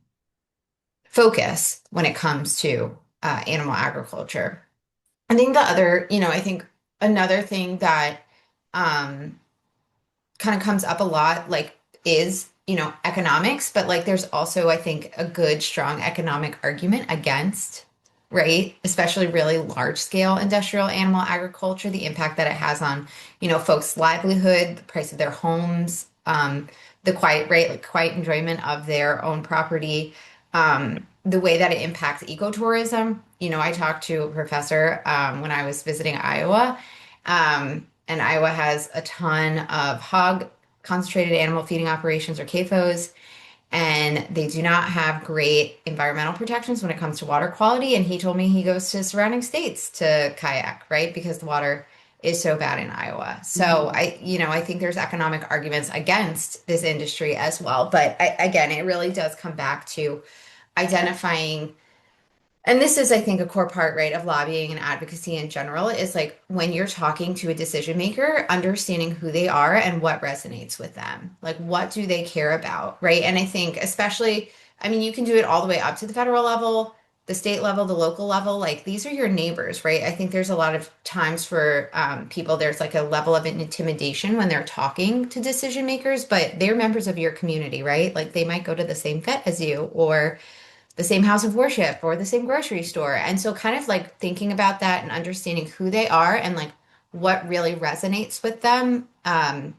focus when it comes to animal agriculture. I think I think another thing that um, kind of comes up a lot, like, is, economics, but like there's also, I think, a good, strong economic argument against, right? Especially really large scale industrial animal agriculture, the impact that it has on, folks' livelihood, the price of their homes, the quiet rate, like quiet enjoyment of their own property, the way that it impacts ecotourism. I talked to a professor when I was visiting Iowa. And Iowa has a ton of hog concentrated animal feeding operations, or CAFOs, and they do not have great environmental protections when it comes to water quality. And he told me he goes to surrounding states to kayak, right? Because the water is so bad in Iowa. So I think there's economic arguments against this industry as well. But again, it really does come back to identifying, and this is, I think, a core part, right, of lobbying and advocacy in general, is like when you're talking to a decision maker, understanding who they are and what resonates with them. Like, what do they care about, right? And I think, especially, I mean, you can do it all the way up to the federal level, the state level, the local level. Like, these are your neighbors, right? I think there's a lot of times for people, there's like a level of intimidation when they're talking to decision makers, but they're members of your community, right? Like, they might go to the same vet as you, or the same house of worship, or the same grocery store. And so kind of like thinking about that and understanding who they are and like what really resonates with them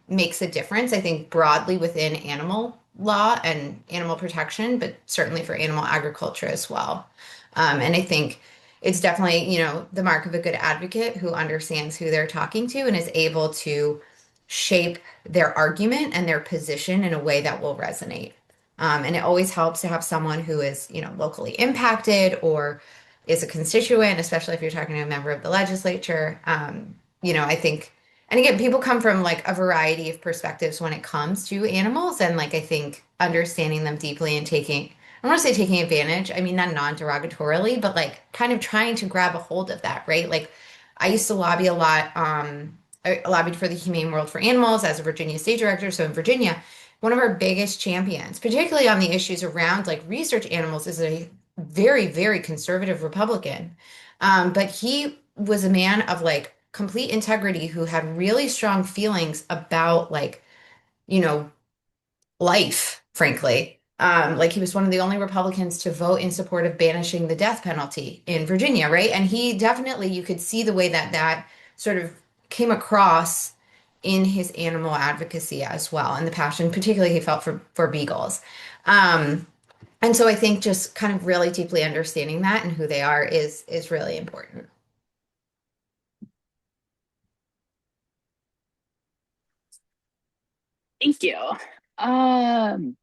makes a difference, I think, broadly within animal law and animal protection, but certainly for animal agriculture as well. And I think it's definitely, the mark of a good advocate who understands who they're talking to and is able to shape their argument and their position in a way that will resonate. And it always helps to have someone who is, locally impacted or is a constituent, especially if you're talking to a member of the legislature. I think, and again, people come from like a variety of perspectives when it comes to animals. And like, I think understanding them deeply and I want to say taking advantage, I mean, not non-derogatorily, but like kind of trying to grab a hold of that, right? Like, I used to lobby a lot. I lobbied for the Humane World for Animals as a Virginia state director. So in Virginia, one of our biggest champions, particularly on the issues around like research animals, is a very, very conservative Republican. But he was a man of like complete integrity who had really strong feelings about like, you know, life, frankly. Like he was one of the only Republicans to vote in support of banishing the death penalty in Virginia, right? And he definitely, you could see the way that that sort of came across in his animal advocacy as well, and the passion, particularly he felt for beagles. Um, and so I think just kind of really deeply understanding that and who they are is really important. Thank you. Um,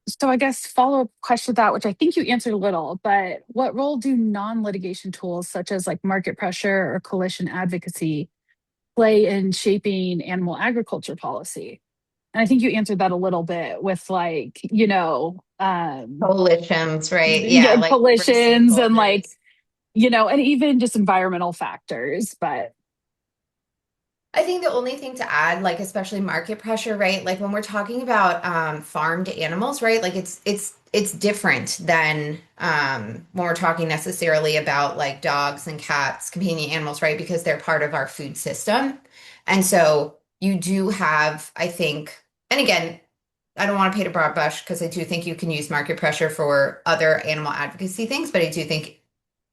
so I guess follow-up question to that, which I think you answered a little, but what role do non-litigation tools such as like market pressure or coalition advocacy play in shaping animal agriculture policy? And I think you answered that a little bit with like, Coalitions, right? Yeah, yeah, like for coalitions and like, stakeholders. and even just environmental factors. But I think the only thing to add, like especially market pressure, right? Like when we're talking about farmed animals, right? Like it's different than when we're talking necessarily about like dogs and cats, companion animals, right? Because they're part of our food system. And so you do have, I think, and again, I don't want to paint a broad brush because I do think you can use market pressure for other animal advocacy things, but I do think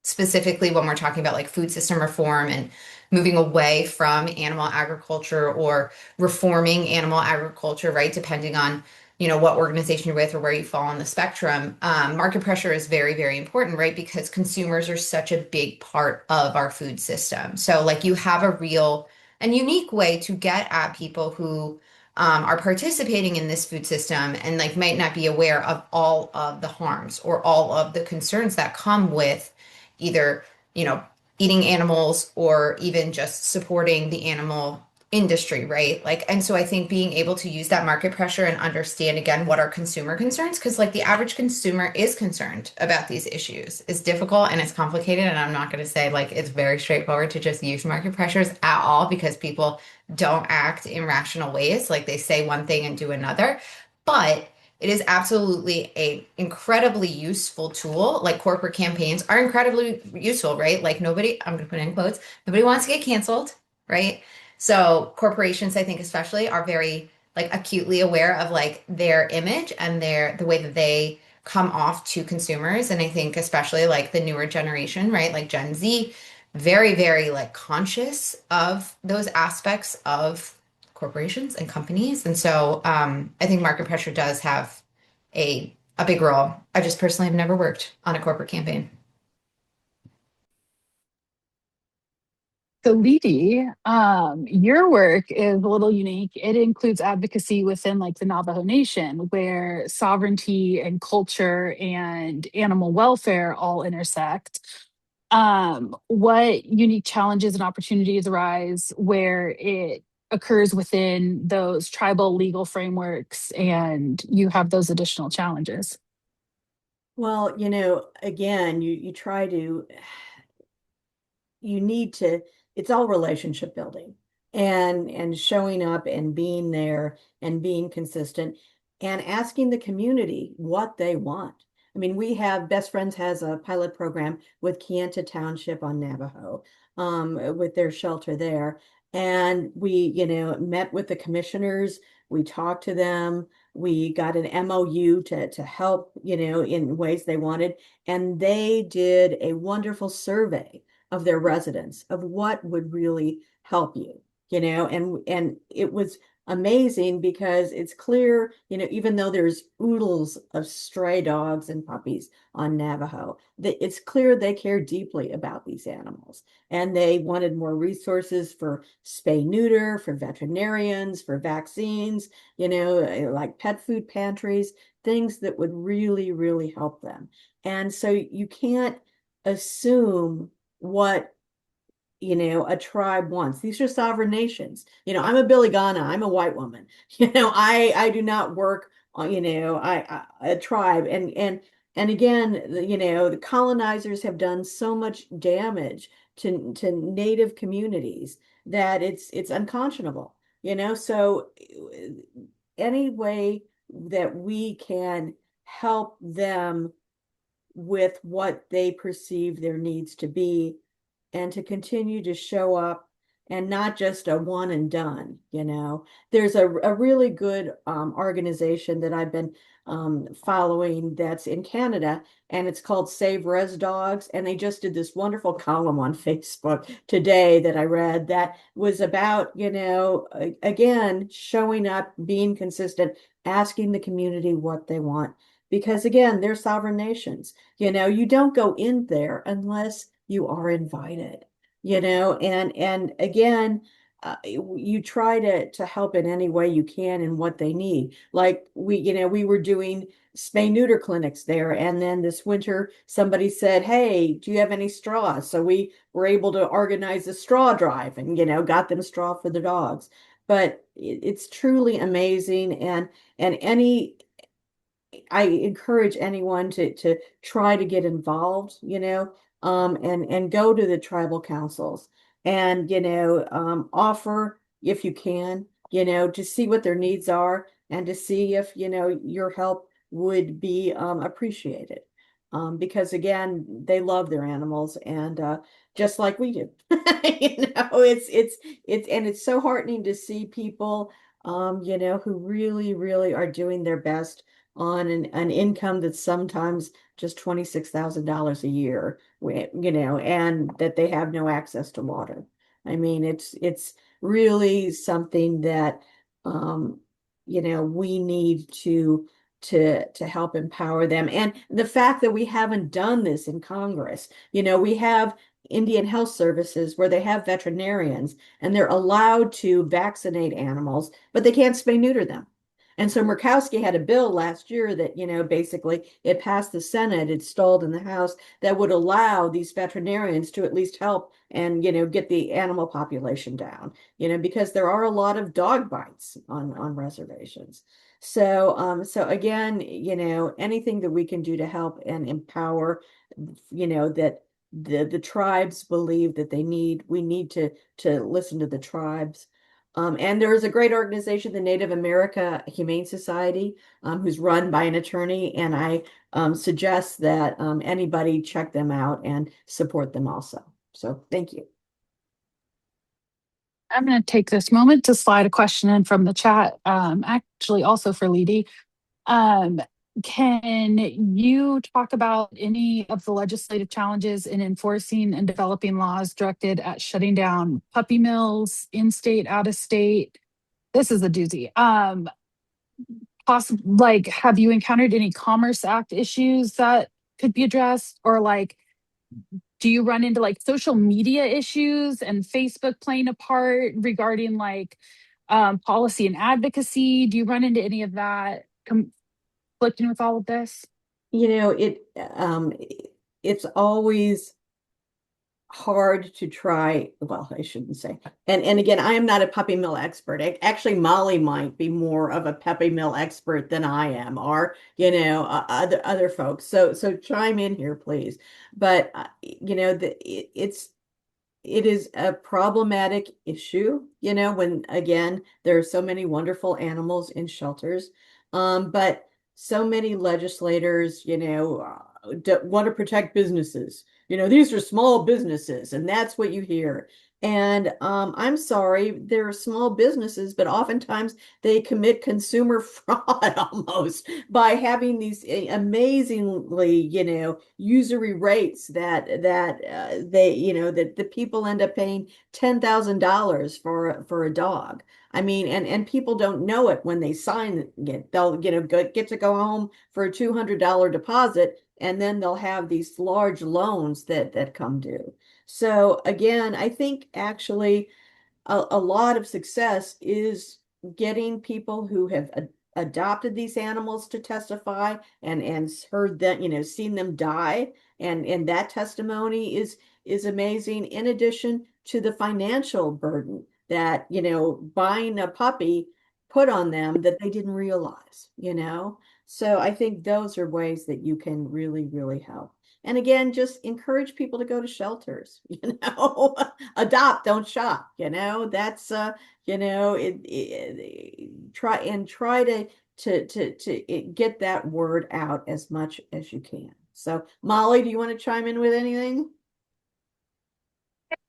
specifically when we're talking about like food system reform and moving away from animal agriculture or reforming animal agriculture, right? Depending on, what organization you're with or where you fall on the spectrum, market pressure is very, very important, right? Because consumers are such a big part of our food system. So like you have a real and unique way to get at people who are participating in this food system and like might not be aware of all of the harms or all of the concerns that come with either, you know, eating animals or even just supporting the animal industry, right? Like, and so I think being able to use that market pressure and understand again what are consumer concerns, because like the average consumer is concerned about these issues, is difficult and it's complicated. And I'm not going to say like it's very straightforward to just use market pressures at all because people don't act in rational ways. Like they say one thing and do another. But it is absolutely a incredibly useful tool. Like corporate campaigns are incredibly useful, right? Like nobody, I'm going to put in quotes, nobody wants to get canceled, right? So corporations, I think especially, are very like acutely aware of like their image and the way that they come off to consumers. And I think especially like the newer generation, right? Like Gen Z, very, very like conscious of those aspects of corporations and companies. And so I think market pressure does have a big role. I just personally have never worked on a corporate campaign. So, Lidi, your work is a little unique. It includes advocacy within like the Navajo Nation, where sovereignty and culture and animal welfare all intersect. What unique challenges and opportunities arise where it occurs within those tribal legal frameworks and you have those additional challenges? Well, again, you try to, you need to, it's all relationship building and showing up and being there and being consistent and asking the community what they want. I mean, we have Best Friends has a pilot program with Kayenta Township on Navajo, with their shelter there. And we, met with the commissioners, we talked to them, we got an MOU to help, in ways they wanted. And they did a wonderful survey of their residents of what would really help you, and it was amazing because it's clear, even though there's oodles of stray dogs and puppies on Navajo, that it's clear they care deeply about these animals and they wanted more resources for spay neuter, for veterinarians, for vaccines, like pet food pantries, things that would really, really help them. And so you can't assume what a tribe wants. These are sovereign nations. I'm a Billy Ghana. I'm a white woman. I do not work on, a tribe. And again, the colonizers have done so much damage to native communities that it's unconscionable. So any way that we can help them with what they perceive their needs to be and to continue to show up and not just a one and done. There's a really good organization that I've been following that's in Canada, and it's called Save Res Dogs, and they just did this wonderful column on Facebook today that I read that was about, again, showing up, being consistent, asking the community what they want. Because again, they're sovereign nations. You don't go in there unless you are invited, and again, you try to help in any way you can in what they need. Like we were doing spay neuter clinics there, and then this winter somebody said, "Hey, do you have any straws?" So we were able to organize a straw drive and got them straw for the dogs. But it's truly amazing, and I encourage anyone to try to get involved, and go to the tribal councils and, offer if you can, to see what their needs are and to see if, your help would be appreciated. Because again, they love their animals and just like we do. It's so heartening to see people, who really, really are doing their best on an income that's sometimes just $26,000 a year, and that they have no access to water. I mean, it's really something that we need to to help empower them. And the fact that we haven't done this in Congress, we have Indian Health Services where they have veterinarians and they're allowed to vaccinate animals, but they can't spay neuter them. And so Murkowski had a bill last year that, basically it passed the Senate, it stalled in the House, that would allow these veterinarians to at least help and, get the animal population down, because there are a lot of dog bites on reservations. So again, anything that we can do to help and empower, that the tribes believe that we need to listen to the tribes. And there is a great organization, the Native America Humane Society, who's run by an attorney, and I suggest that anybody check them out and support them also. So thank you. I'm going to take this moment to slide a question in from the chat, actually also for Leedy. Can you talk about any of the legislative challenges in enforcing and developing laws directed at shutting down puppy mills, in-state, out-of-state? This is a doozy. Have you encountered any Commerce Act issues that could be addressed? Or do you run into social media issues and Facebook playing a part regarding policy and advocacy? Do you run into any of that conflicting with all of this? It's always hard to try. Well, I shouldn't say. And again, I am not a puppy mill expert. Actually, Molly might be more of a puppy mill expert than I am, or other folks. So chime in here, please. But it is a problematic issue, when again there are so many wonderful animals in shelters, but so many legislators, want to protect businesses. These are small businesses, and that's what you hear. And I'm sorry, they're small businesses, but oftentimes they commit consumer fraud almost by having these amazingly, usury rates that that the people end up paying $10,000 for a dog. I mean, and people don't know it when they sign it. They'll get to go home for a $200 deposit, and then they'll have these large loans that come due. So again, I think actually a lot of success is getting people who have adopted these animals to testify and heard that, seen them die. And that testimony is amazing, in addition to the financial burden that, buying a puppy put on them that they didn't realize. So I think those are ways that you can really, really help. And again, just encourage people to go to shelters, adopt, don't shop, that's, try to get that word out as much as you can. So Molly, do you want to chime in with anything?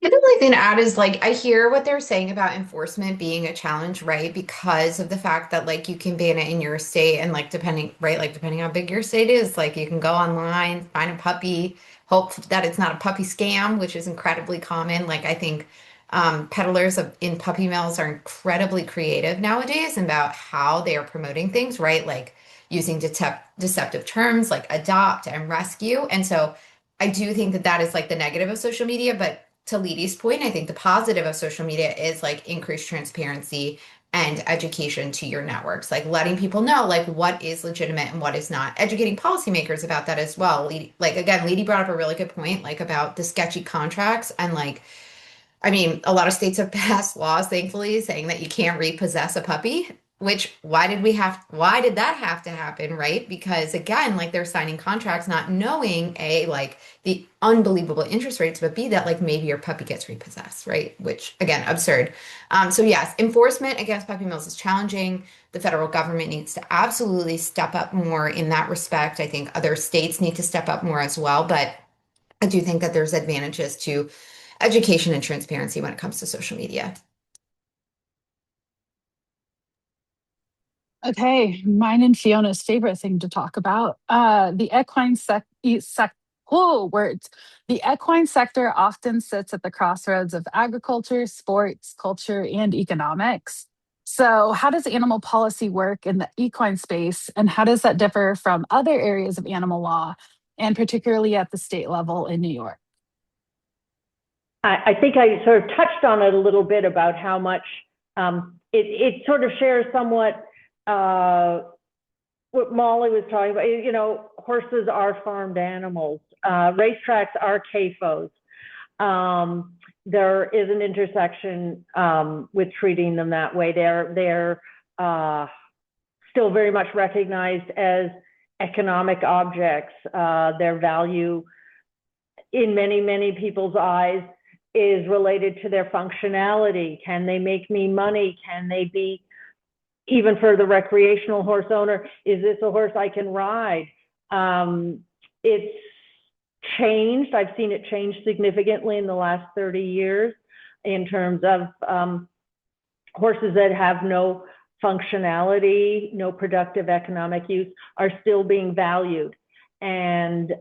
The only thing to add is I hear what they're saying about enforcement being a challenge, right? Because of the fact that you can ban it in your state and depending, right? Depending how big your state is, you can go online, find a puppy, hope that it's not a puppy scam, which is incredibly common. I think peddlers in puppy mills are incredibly creative nowadays about how they are promoting things, right? Using deceptive terms like adopt and rescue. And so I do think that that is the negative of social media, but to Leedy's point, I think the positive of social media is increased transparency and education to your networks, letting people know what is legitimate and what is not, educating policymakers about that as well. Again, Leedy brought up a really good point, about the sketchy contracts and I mean, a lot of states have passed laws, thankfully, saying that you can't repossess a puppy, which why did that have to happen, right? Because again, they're signing contracts not knowing the unbelievable interest rates, but B, that maybe your puppy gets repossessed, right? Which again, absurd. So yes, enforcement against puppy mills is challenging. The federal government needs to absolutely step up more in that respect. I think other states need to step up more as well, but I do think that there's advantages to education and transparency when it comes to social media. Okay, mine and Fiona's favorite thing to talk about. The words. The equine sector often sits at the crossroads of agriculture, sports, culture, and economics. So, how does animal policy work in the equine space, and how does that differ from other areas of animal law, and particularly at the state level in New York? I think I sort of touched on it a little bit about how much it sort of shares somewhat what Molly was talking about. You know, horses are farmed animals. Racetracks are CAFOs. There is an intersection with treating them that way. They're still very much recognized as economic objects. Their value in many people's eyes is related to their functionality. Can they make me money? Can they be, even for the recreational horse owner, is this a horse I can ride? It's changed. I've seen it change significantly in the last 30 years in terms of horses that have no functionality, no productive economic use are still being valued. And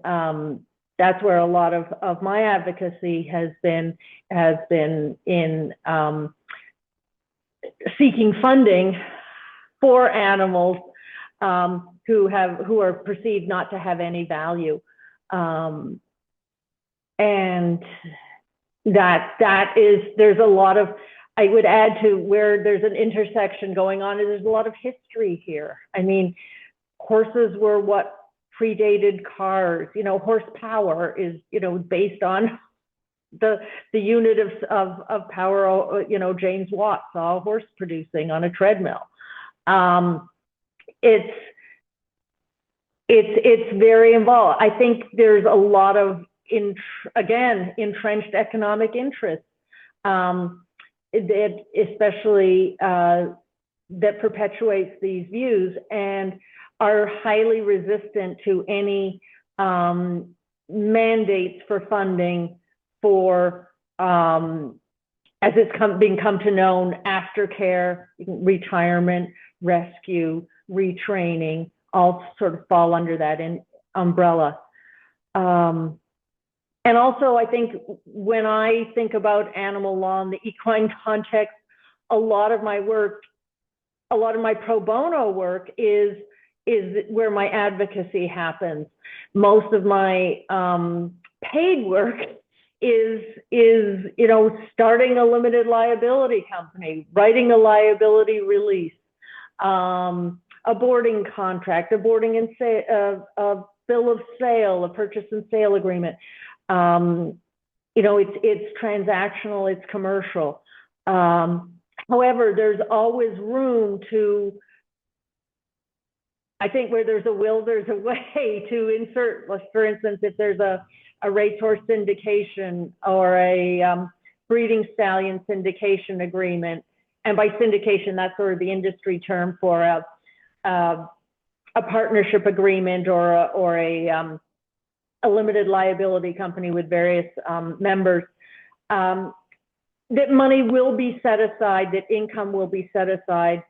that's where a lot of my advocacy has been in seeking funding for animals who are perceived not to have any value. And there's a lot of, I would add to where there's an intersection going on, is there's a lot of history here. I mean, horses were what predated cars. You know, horsepower is, you know, based on the unit of power. You know, James Watt saw a horse producing on a treadmill. It's very involved. I think there's a lot of entrenched economic interests, especially that perpetuates these views and are highly resistant to any mandates for funding for, as it's become to known, aftercare, retirement, rescue, retraining, all sort of fall under that umbrella. And also, I think when I think about animal law in the equine context, a lot of my pro bono work is where my advocacy happens. Most of my paid work is you know, starting a limited liability company, writing a liability release, a boarding contract, a boarding and a bill of sale, a purchase and sale agreement. You know, it's transactional, it's commercial. However, there's always room to, I think where there's a will, there's a way to insert, for instance, if there's a racehorse syndication or a breeding stallion syndication agreement. And by syndication, that's sort of the industry term for a partnership agreement or a limited liability company with various members, that money will be set aside, that income will be set aside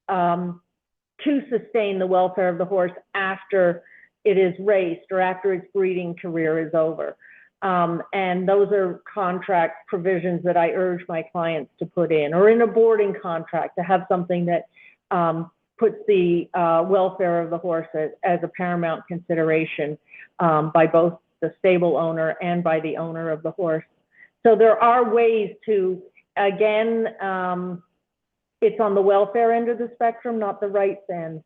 to sustain the welfare of the horse after it is raced or after its breeding career is over. And those are contract provisions that I urge my clients to put in, or in a boarding contract to have something that puts the welfare of the horse as a paramount consideration by both the stable owner and by the owner of the horse. So there are ways to, again, it's on the welfare end of the spectrum, not the rights end.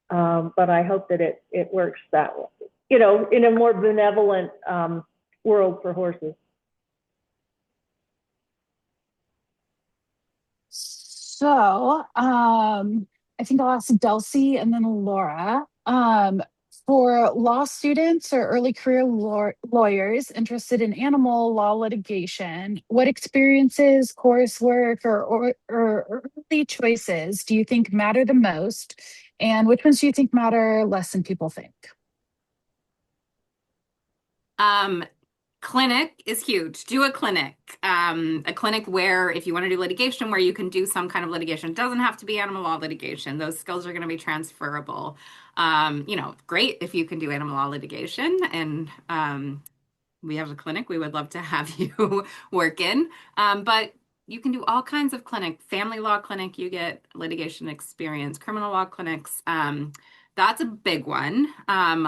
But I hope that it works that way, you know, in a more benevolent world for horses. So, I think I'll ask Delcy and then Laura. For law students or early career lawyers interested in animal law litigation, what experiences, coursework, or early choices do you think matter the most? And which ones do you think matter less than people think? Clinic is huge. Do a clinic. A clinic where if you want to do litigation, where you can do some kind of litigation. It doesn't have to be animal law litigation. Those skills are going to be transferable. You know, great if you can do animal law litigation. And we have a clinic we would love to have you work in. But you can do all kinds of clinic, family law clinic, you get litigation experience, criminal law clinics. That's a big one.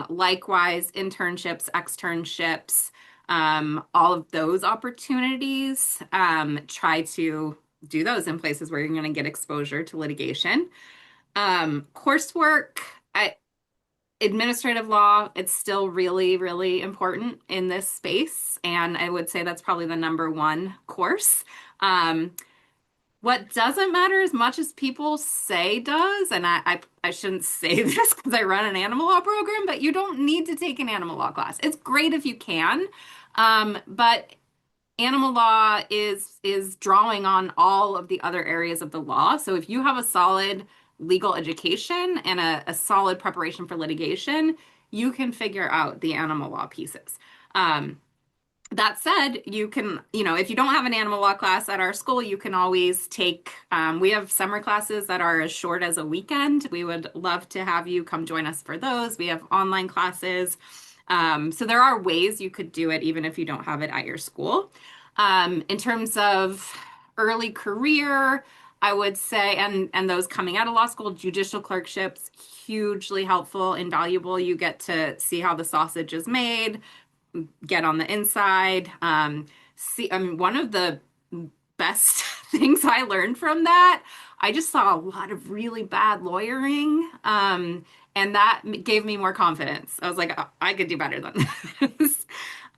Likewise, internships, externships, all of those opportunities. Try to do those in places where you're going to get exposure to litigation. Coursework, administrative law, it's still really, really important in this space. And I would say that's probably the number one course. Um, what doesn't matter as much as people say does, and I shouldn't say this because I run an animal law program, but you don't need to take an animal law class. It's great if you can, but animal law is drawing on all of the other areas of the law. So if you have a solid legal education and a solid preparation for litigation, you can figure out the animal law pieces. That said, you can, if you don't have an animal law class at our school, you can always take, we have summer classes that are as short as a weekend. We would love to have you come join us for those. We have online classes. So there are ways you could do it even if you don't have it at your school. In terms of early career, I would say, and those coming out of law school, judicial clerkships, hugely helpful, invaluable. You get to see how the sausage is made, get on the inside. One of the best things I learned from that, I just saw a lot of really bad lawyering, and that gave me more confidence. I was like, "Oh, I could do better than this."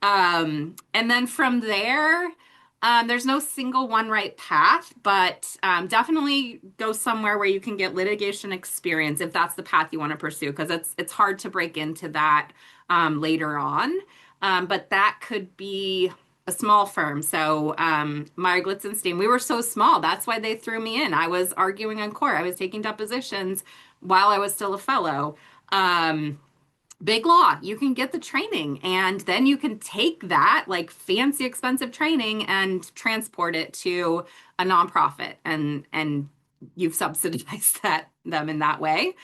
And then from there, there's no single one right path, but definitely go somewhere where you can get litigation experience if that's the path you want to pursue, because it's hard to break into that later on. But that could be a small firm. So Meyer Glitzenstein, we were so small. That's why they threw me in. I was arguing in court. I was taking depositions while I was still a fellow. Big law, you can get the training and then you can take that like fancy expensive training and transport it to a nonprofit and you've subsidized them in that way.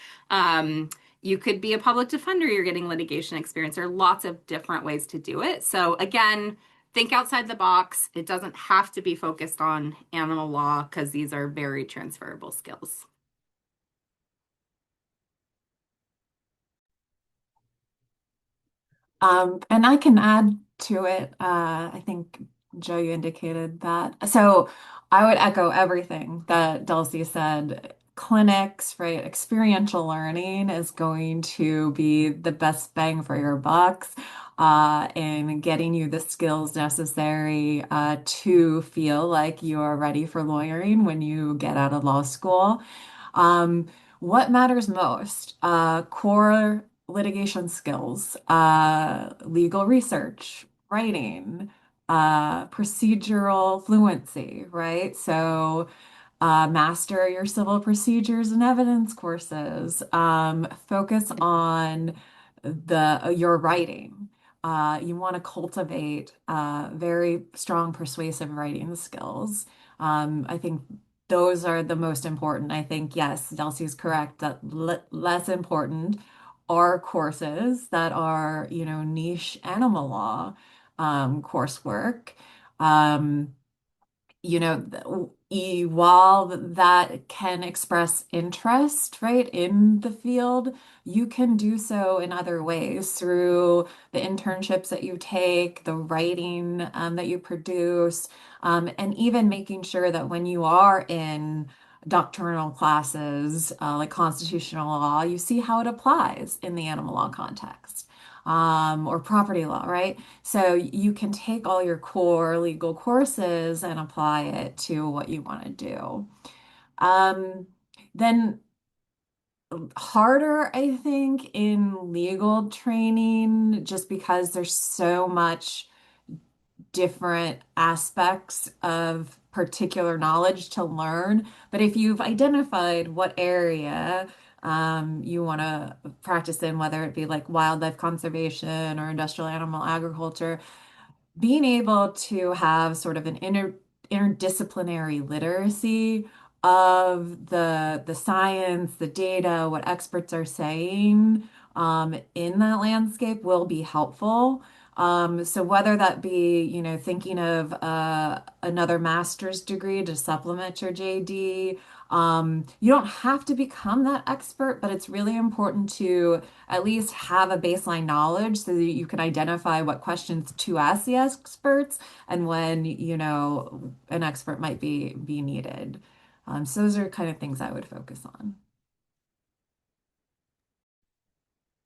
You could be a public defender, you're getting litigation experience. There are lots of different ways to do it. So again, think outside the box. It doesn't have to be focused on animal law because these are very transferable skills. And I can add to it. I think Joe, you indicated that. So I would echo everything that Dulcie said. Clinics, right? Experiential learning is going to be the best bang for your bucks in getting you the skills necessary to feel like you are ready for lawyering when you get out of law school. Um, what matters most? Core litigation skills, legal research, writing, procedural fluency, right? So, master your civil procedures and evidence courses. Focus on your writing. You want to cultivate very strong persuasive writing skills. I think those are the most important. I think, yes, Delsey's correct that less important are courses that are, niche animal law coursework. Um, while that can express interest, right, in the field, you can do so in other ways through the internships that you take, the writing that you produce, and even making sure that when you are in doctrinal classes, like constitutional law, you see how it applies in the animal law context. Or property law, right? So you can take all your core legal courses and apply it to what you want to do. Um, then harder, I think, in legal training, just because there's so much different aspects of particular knowledge to learn. But if you've identified what area you want to practice in, whether it be like wildlife conservation or industrial animal agriculture, being able to have sort of an interdisciplinary literacy of the science, the data, what experts are saying in that landscape will be helpful. So whether that be, thinking of another master's degree to supplement your JD, you don't have to become that expert, but it's really important to at least have a baseline knowledge so that you can identify what questions to ask the experts and when, an expert might be needed. So those are kind of things I would focus on.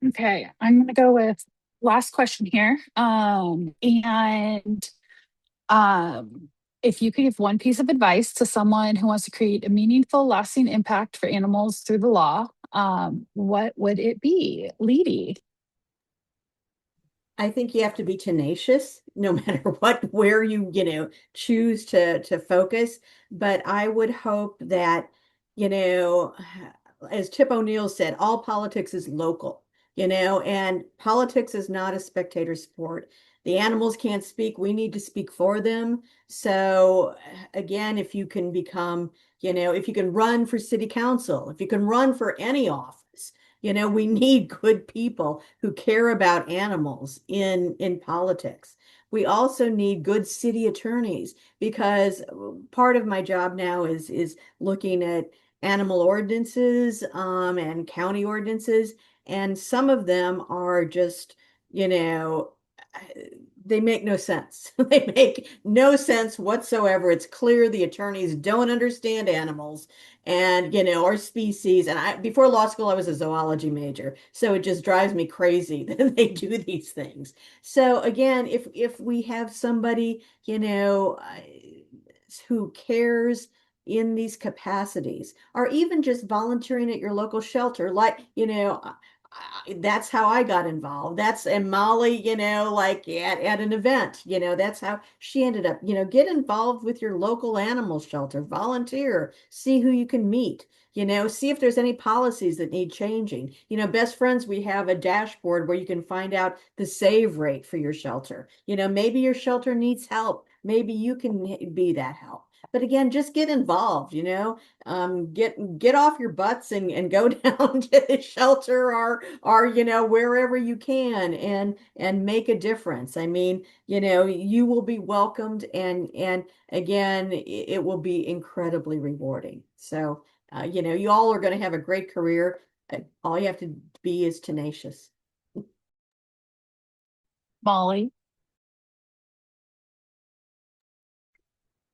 Okay, I'm gonna go with last question here. And um, if you could give one piece of advice to someone who wants to create a meaningful, lasting impact for animals through the law, what would it be? Leedy. I think you have to be tenacious no matter where you choose to focus. But I would hope that, you know, as Tip O'Neill said, all politics is local, and politics is not a spectator sport. The animals can't speak, we need to speak for them. So again, if you can become, if you can run for city council, if you can run for any office, we need good people who care about animals in politics. We also need good city attorneys because part of my job now is looking at animal ordinances and county ordinances, and some of them are just, you know, they make no sense. They make no sense whatsoever. It's clear the attorneys don't understand animals and our species. And I before law school, I was a zoology major, so it just drives me crazy that they do these things. So again, if we have somebody, who cares in these capacities, or even just volunteering at your local shelter, like, that's how I got involved. That's and Molly, like at an event, that's how she ended up, get involved with your local animal shelter, volunteer, see who you can meet, see if there's any policies that need changing. Best Friends, we have a dashboard where you can find out the save rate for your shelter. Maybe your shelter needs help. Maybe you can be that help. But again, just get involved, get off your butts and go down to the shelter or wherever you can and make a difference. I mean, you will be welcomed and again, it will be incredibly rewarding. So, you all are going to have a great career. All you have to be is tenacious. Molly.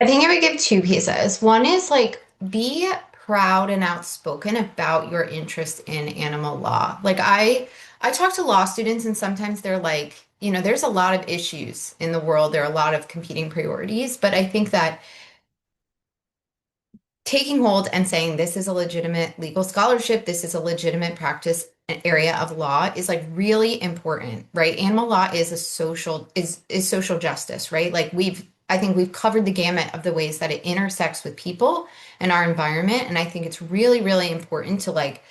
I think I would give two pieces. One is like be proud and outspoken about your interest in animal law. Like I talk to law students and sometimes they're like, there's a lot of issues in the world. There are a lot of competing priorities, but I think that taking hold and saying this is a legitimate legal scholarship, this is a legitimate practice area of law is like really important, right? Animal law is a social social justice, right? Like I think we've covered the gamut of the ways that it intersects with people and our environment. And I think it's really, really important to like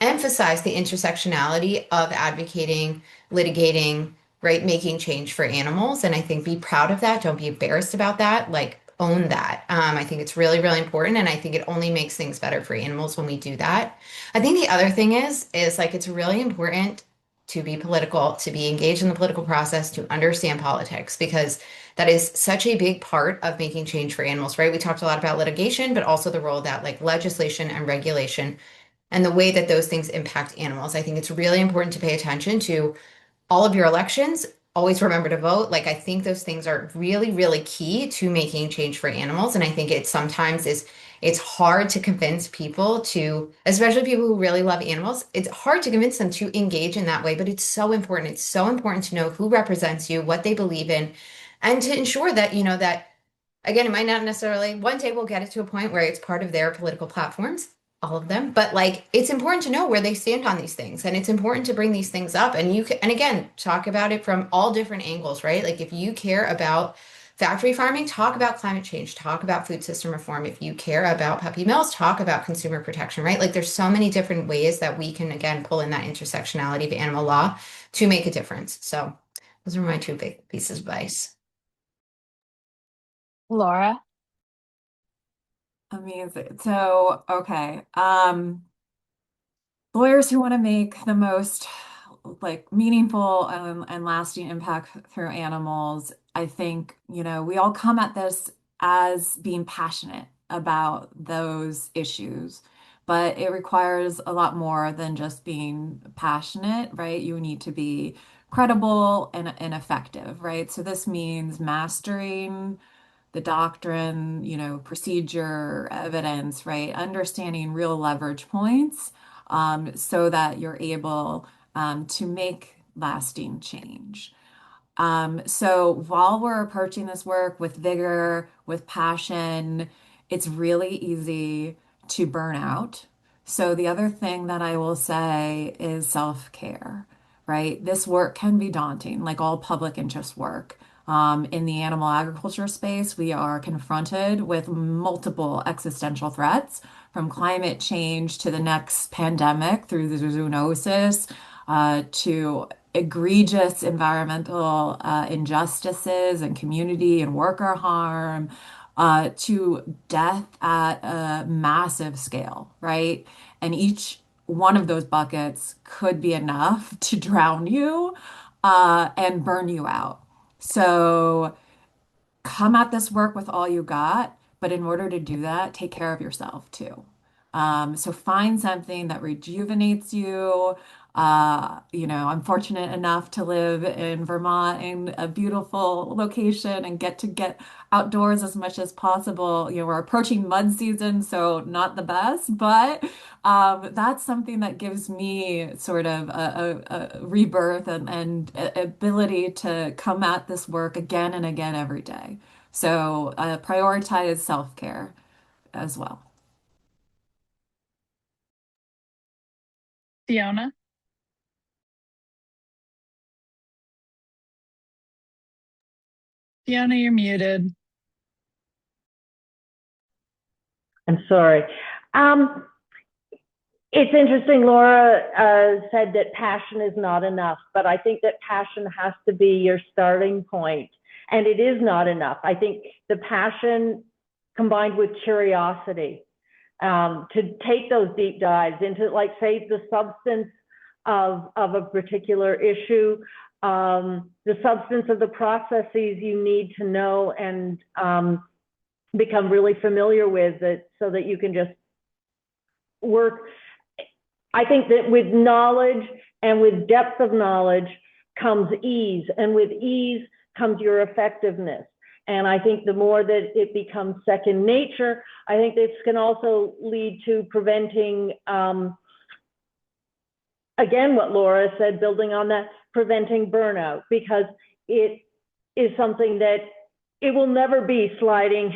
emphasize the intersectionality of advocating, litigating, right? Making change for animals. And I think be proud of that. Don't be embarrassed about that. Like own that. I think it's really, really important. And I think it only makes things better for animals when we do that. I think the other thing is like it's really important to be political, to be engaged in the political process, to understand politics, because that is such a big part of making change for animals, right? We talked a lot about litigation, but also the role that like legislation and regulation and the way that those things impact animals. I think it's really important to pay attention to all of your elections. Always remember to vote. Like I think those things are really, really key to making change for animals. And I think it sometimes it's hard to convince people to, especially people who really love animals, it's hard to convince them to engage in that way, but it's so important. It's so important to know who represents you, what they believe in, and to ensure that, that again, it might not necessarily, one day we'll get it to a point where it's part of their political platforms, all of them, but like it's important to know where they stand on these things. And it's important to bring these things up. And you can, and again, talk about it from all different angles, right? Like if you care about factory farming, talk about climate change, talk about food system reform. If you care about puppy mills, talk about consumer protection, right? Like there's so many different ways that we can, again, pull in that intersectionality of animal law to make a difference. So those are my two big pieces of advice. Laura. Amazing. So, okay. Lawyers who want to make the most like meaningful and lasting impact through animals, I think, we all come at this as being passionate about those issues, but it requires a lot more than just being passionate, right? You need to be credible and effective, right? So this means mastering the doctrine, procedure, evidence, right? Understanding real leverage points, so that you're able to make lasting change. So while we're approaching this work with vigor, with passion, it's really easy to burn out. So the other thing that I will say is self-care, right? This work can be daunting, like all public interest work. In the animal agriculture space, we are confronted with multiple existential threats, from climate change to the next pandemic through the zoonosis, to egregious environmental injustices and community and worker harm, to death at a massive scale, right? And each one of those buckets could be enough to drown you and burn you out. So come at this work with all you got, but in order to do that, take care of yourself too. So find something that rejuvenates you. I'm fortunate enough to live in Vermont in a beautiful location and get outdoors as much as possible. We're approaching mud season, so not the best, but that's something that gives me sort of a rebirth and ability to come at this work again and again every day. So prioritize self-care as well. Fiona? Fiona, you're muted. I'm sorry. It's interesting, Laura said that passion is not enough, but I think that passion has to be your starting point, and it is not enough. I think the passion combined with curiosity, to take those deep dives into, like, say, the substance of a particular issue, the substance of the processes you need to know and become really familiar with it so that you can just work. I think that with knowledge and with depth of knowledge comes ease, and with ease comes your effectiveness. And I think the more that it becomes second nature, I think this can also lead to preventing, again, what Laura said, building on that, preventing burnout, because it is something that it will never be sliding,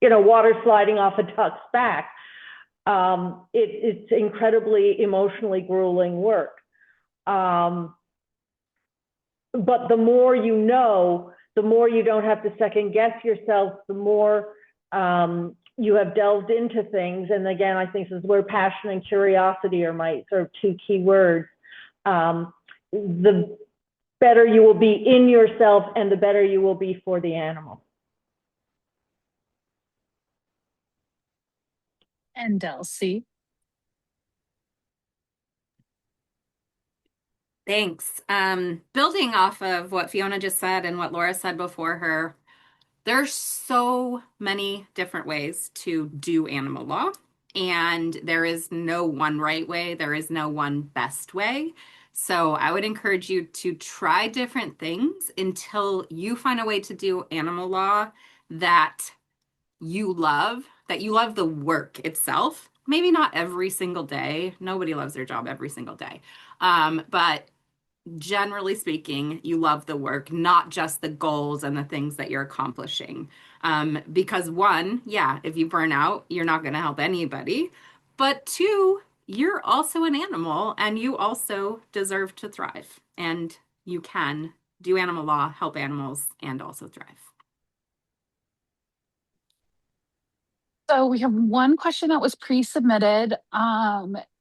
water sliding off a duck's back. It's incredibly emotionally grueling work. But the more you know, the more you don't have to second guess yourself, the more you have delved into things. And again, I think this is where passion and curiosity are my sort of two key words. The better you will be in yourself, and the better you will be for the animal. And Elsie. Thanks. Building off of what Fiona just said and what Laura said before her, there's so many different ways to do animal law, and there is no one right way. There is no one best way. So I would encourage you to try different things until you find a way to do animal law that that you love the work itself. Maybe not every single day. Nobody loves their job every single day. But generally speaking, you love the work, not just the goals and the things that you're accomplishing. Because one, yeah, if you burn out, you're not going to help anybody. But two, you're also an animal and you also deserve to thrive. And you can do animal law, help animals, and also thrive. So we have one question that was pre-submitted.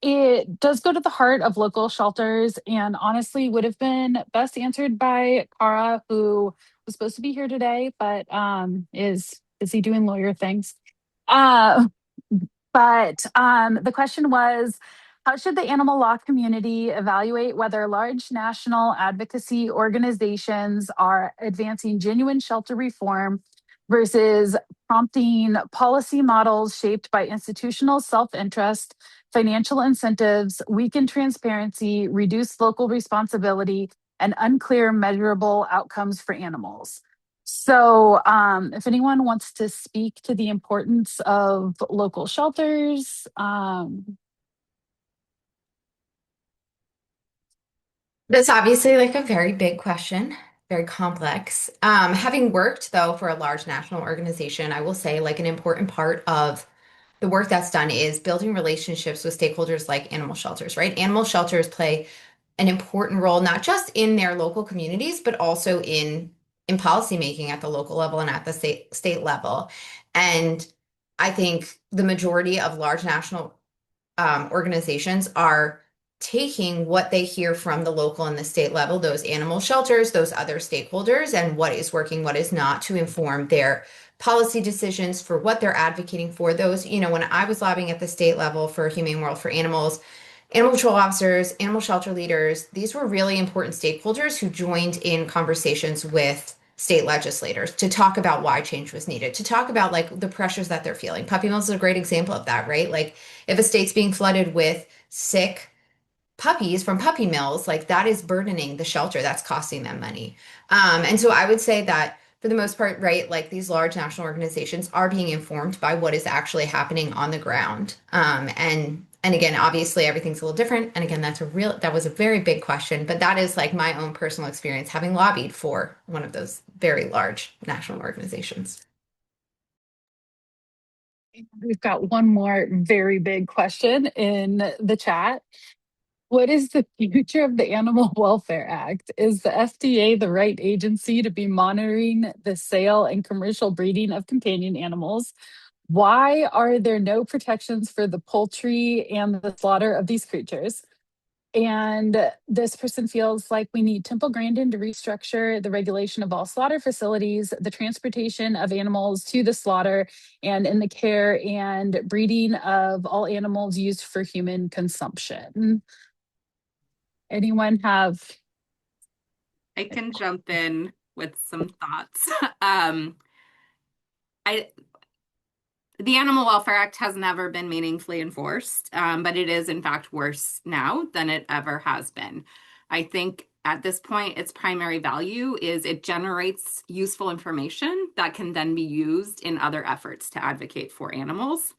It does go to the heart of local shelters, and honestly would have been best answered by Cara, who was supposed to be here today, but is busy doing lawyer things. Uh, but the question was, How should the animal law community evaluate whether large national advocacy organizations are advancing genuine shelter reform versus prompting policy models shaped by institutional self-interest, financial incentives, weakened transparency, reduced local responsibility, and unclear measurable outcomes for animals? So, if anyone wants to speak to the importance of local shelters, That's obviously like a very big question, very complex. Having worked though for a large national organization, I will say like an important part of the work that's done is building relationships with stakeholders like animal shelters, right? Animal shelters play an important role, not just in their local communities, but also in policy making at the local level and at the state level. And I think the majority of large national organizations are taking what they hear from the local and the state level, those animal shelters, those other stakeholders, and what is working, what is not, to inform their policy decisions for what they're advocating for. Those, when I was lobbying at the state level for Humane World for Animals, animal control officers, animal shelter leaders, these were really important stakeholders who joined in conversations with state legislators to talk about why change was needed, to talk about like the pressures that they're feeling. Puppy mills is a great example of that, right? Like if a state's being flooded with sick puppies from puppy mills, like that is burdening the shelter, that's costing them money. And so I would say that for the most part, right, like these large national organizations are being informed by what is actually happening on the ground. And again, obviously everything's a little different. And again, that was a very big question, but that is like my own personal experience having lobbied for one of those very large national organizations. we've got one more very big question in the chat. What is the future of the Animal Welfare Act? Is the FDA the right agency to be monitoring the sale and commercial breeding of companion animals? Why are there no protections for the poultry and the slaughter of these creatures? And this person feels like we need Temple Grandin to restructure the regulation of all slaughter facilities, the transportation of animals to the slaughter, and in the care and breeding of all animals used for human consumption. Anyone have? I can jump in with some thoughts. I The Animal Welfare Act has never been meaningfully enforced, but it is in fact worse now than it ever has been. I think at this point, its primary value is it generates useful information that can then be used in other efforts to advocate for animals.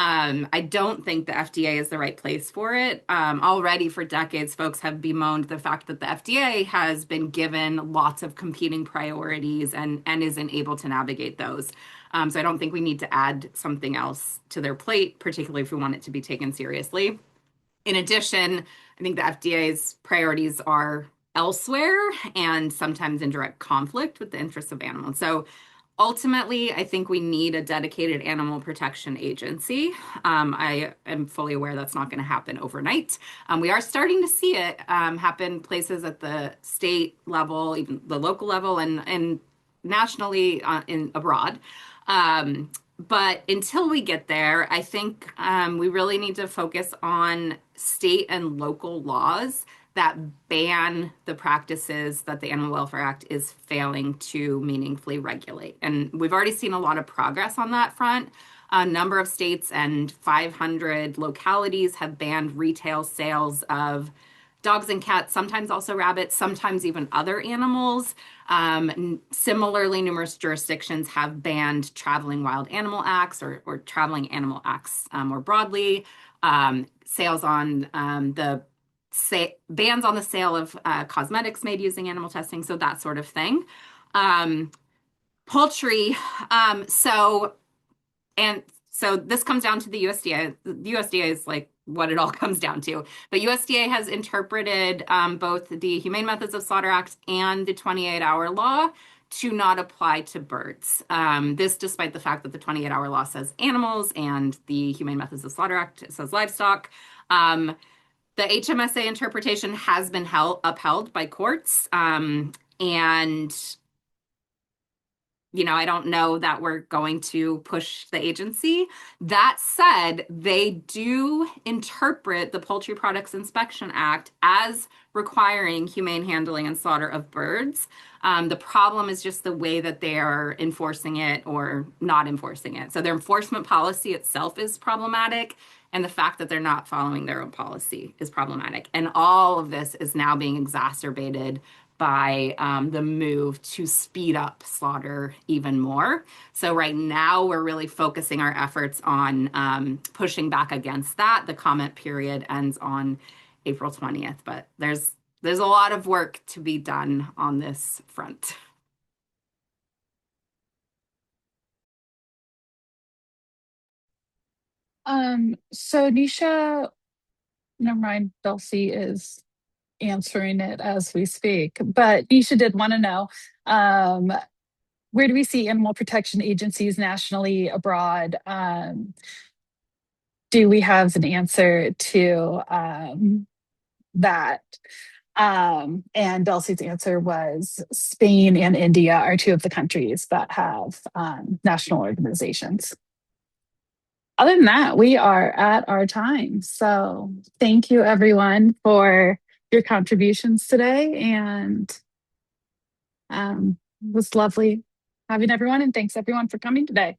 I don't think the FDA is the right place for it. Already for decades, folks have bemoaned the fact that the FDA has been given lots of competing priorities and isn't able to navigate those. So I don't think we need to add something else to their plate, particularly if we want it to be taken seriously. In addition, I think the FDA's priorities are elsewhere and sometimes in direct conflict with the interests of animals. So ultimately, I think we need a dedicated animal protection agency. I am fully aware that's not going to happen overnight. We are starting to see it happen places at the state level, even the local level, and nationally in abroad. But until we get there, I think we really need to focus on state and local laws that ban the practices that the Animal Welfare Act is failing to meaningfully regulate. And we've already seen a lot of progress on that front. A number of states and 500 localities have banned retail sales of dogs and cats, sometimes also rabbits, sometimes even other animals. Similarly, numerous jurisdictions have banned traveling wild animal acts or traveling animal acts more broadly. Sales on bans on the sale of cosmetics made using animal testing, so that sort of thing. Poultry, so this comes down to the USDA. The USDA is like what it all comes down to. But USDA has interpreted both the Humane Methods of Slaughter Act and the 28-hour law to not apply to birds. This despite the fact that the 28-hour law says animals and the Humane Methods of Slaughter Act says livestock. The HMSA interpretation has been upheld by courts, and I don't know that we're going to push the agency. That said, they do interpret the Poultry Products Inspection Act as requiring humane handling and slaughter of birds. The problem is just the way that they are enforcing it or not enforcing it. So their enforcement policy itself is problematic, and the fact that they're not following their own policy is problematic. And all of this is now being exacerbated by the move to speed up slaughter even more. So right now we're really focusing our efforts on pushing back against that. The comment period ends on April 20th, but there's a lot of work to be done on this front. So Nisha, never mind, Dulcie is answering it as we speak. But Nisha did want to know, where do we see animal protection agencies nationally, abroad? Do we have an answer to that? And Dulcie's answer was Spain and India are two of the countries that have national organizations. Other than that, we are at our time. So thank you everyone for your contributions today. And it was lovely having everyone. And thanks everyone for coming today.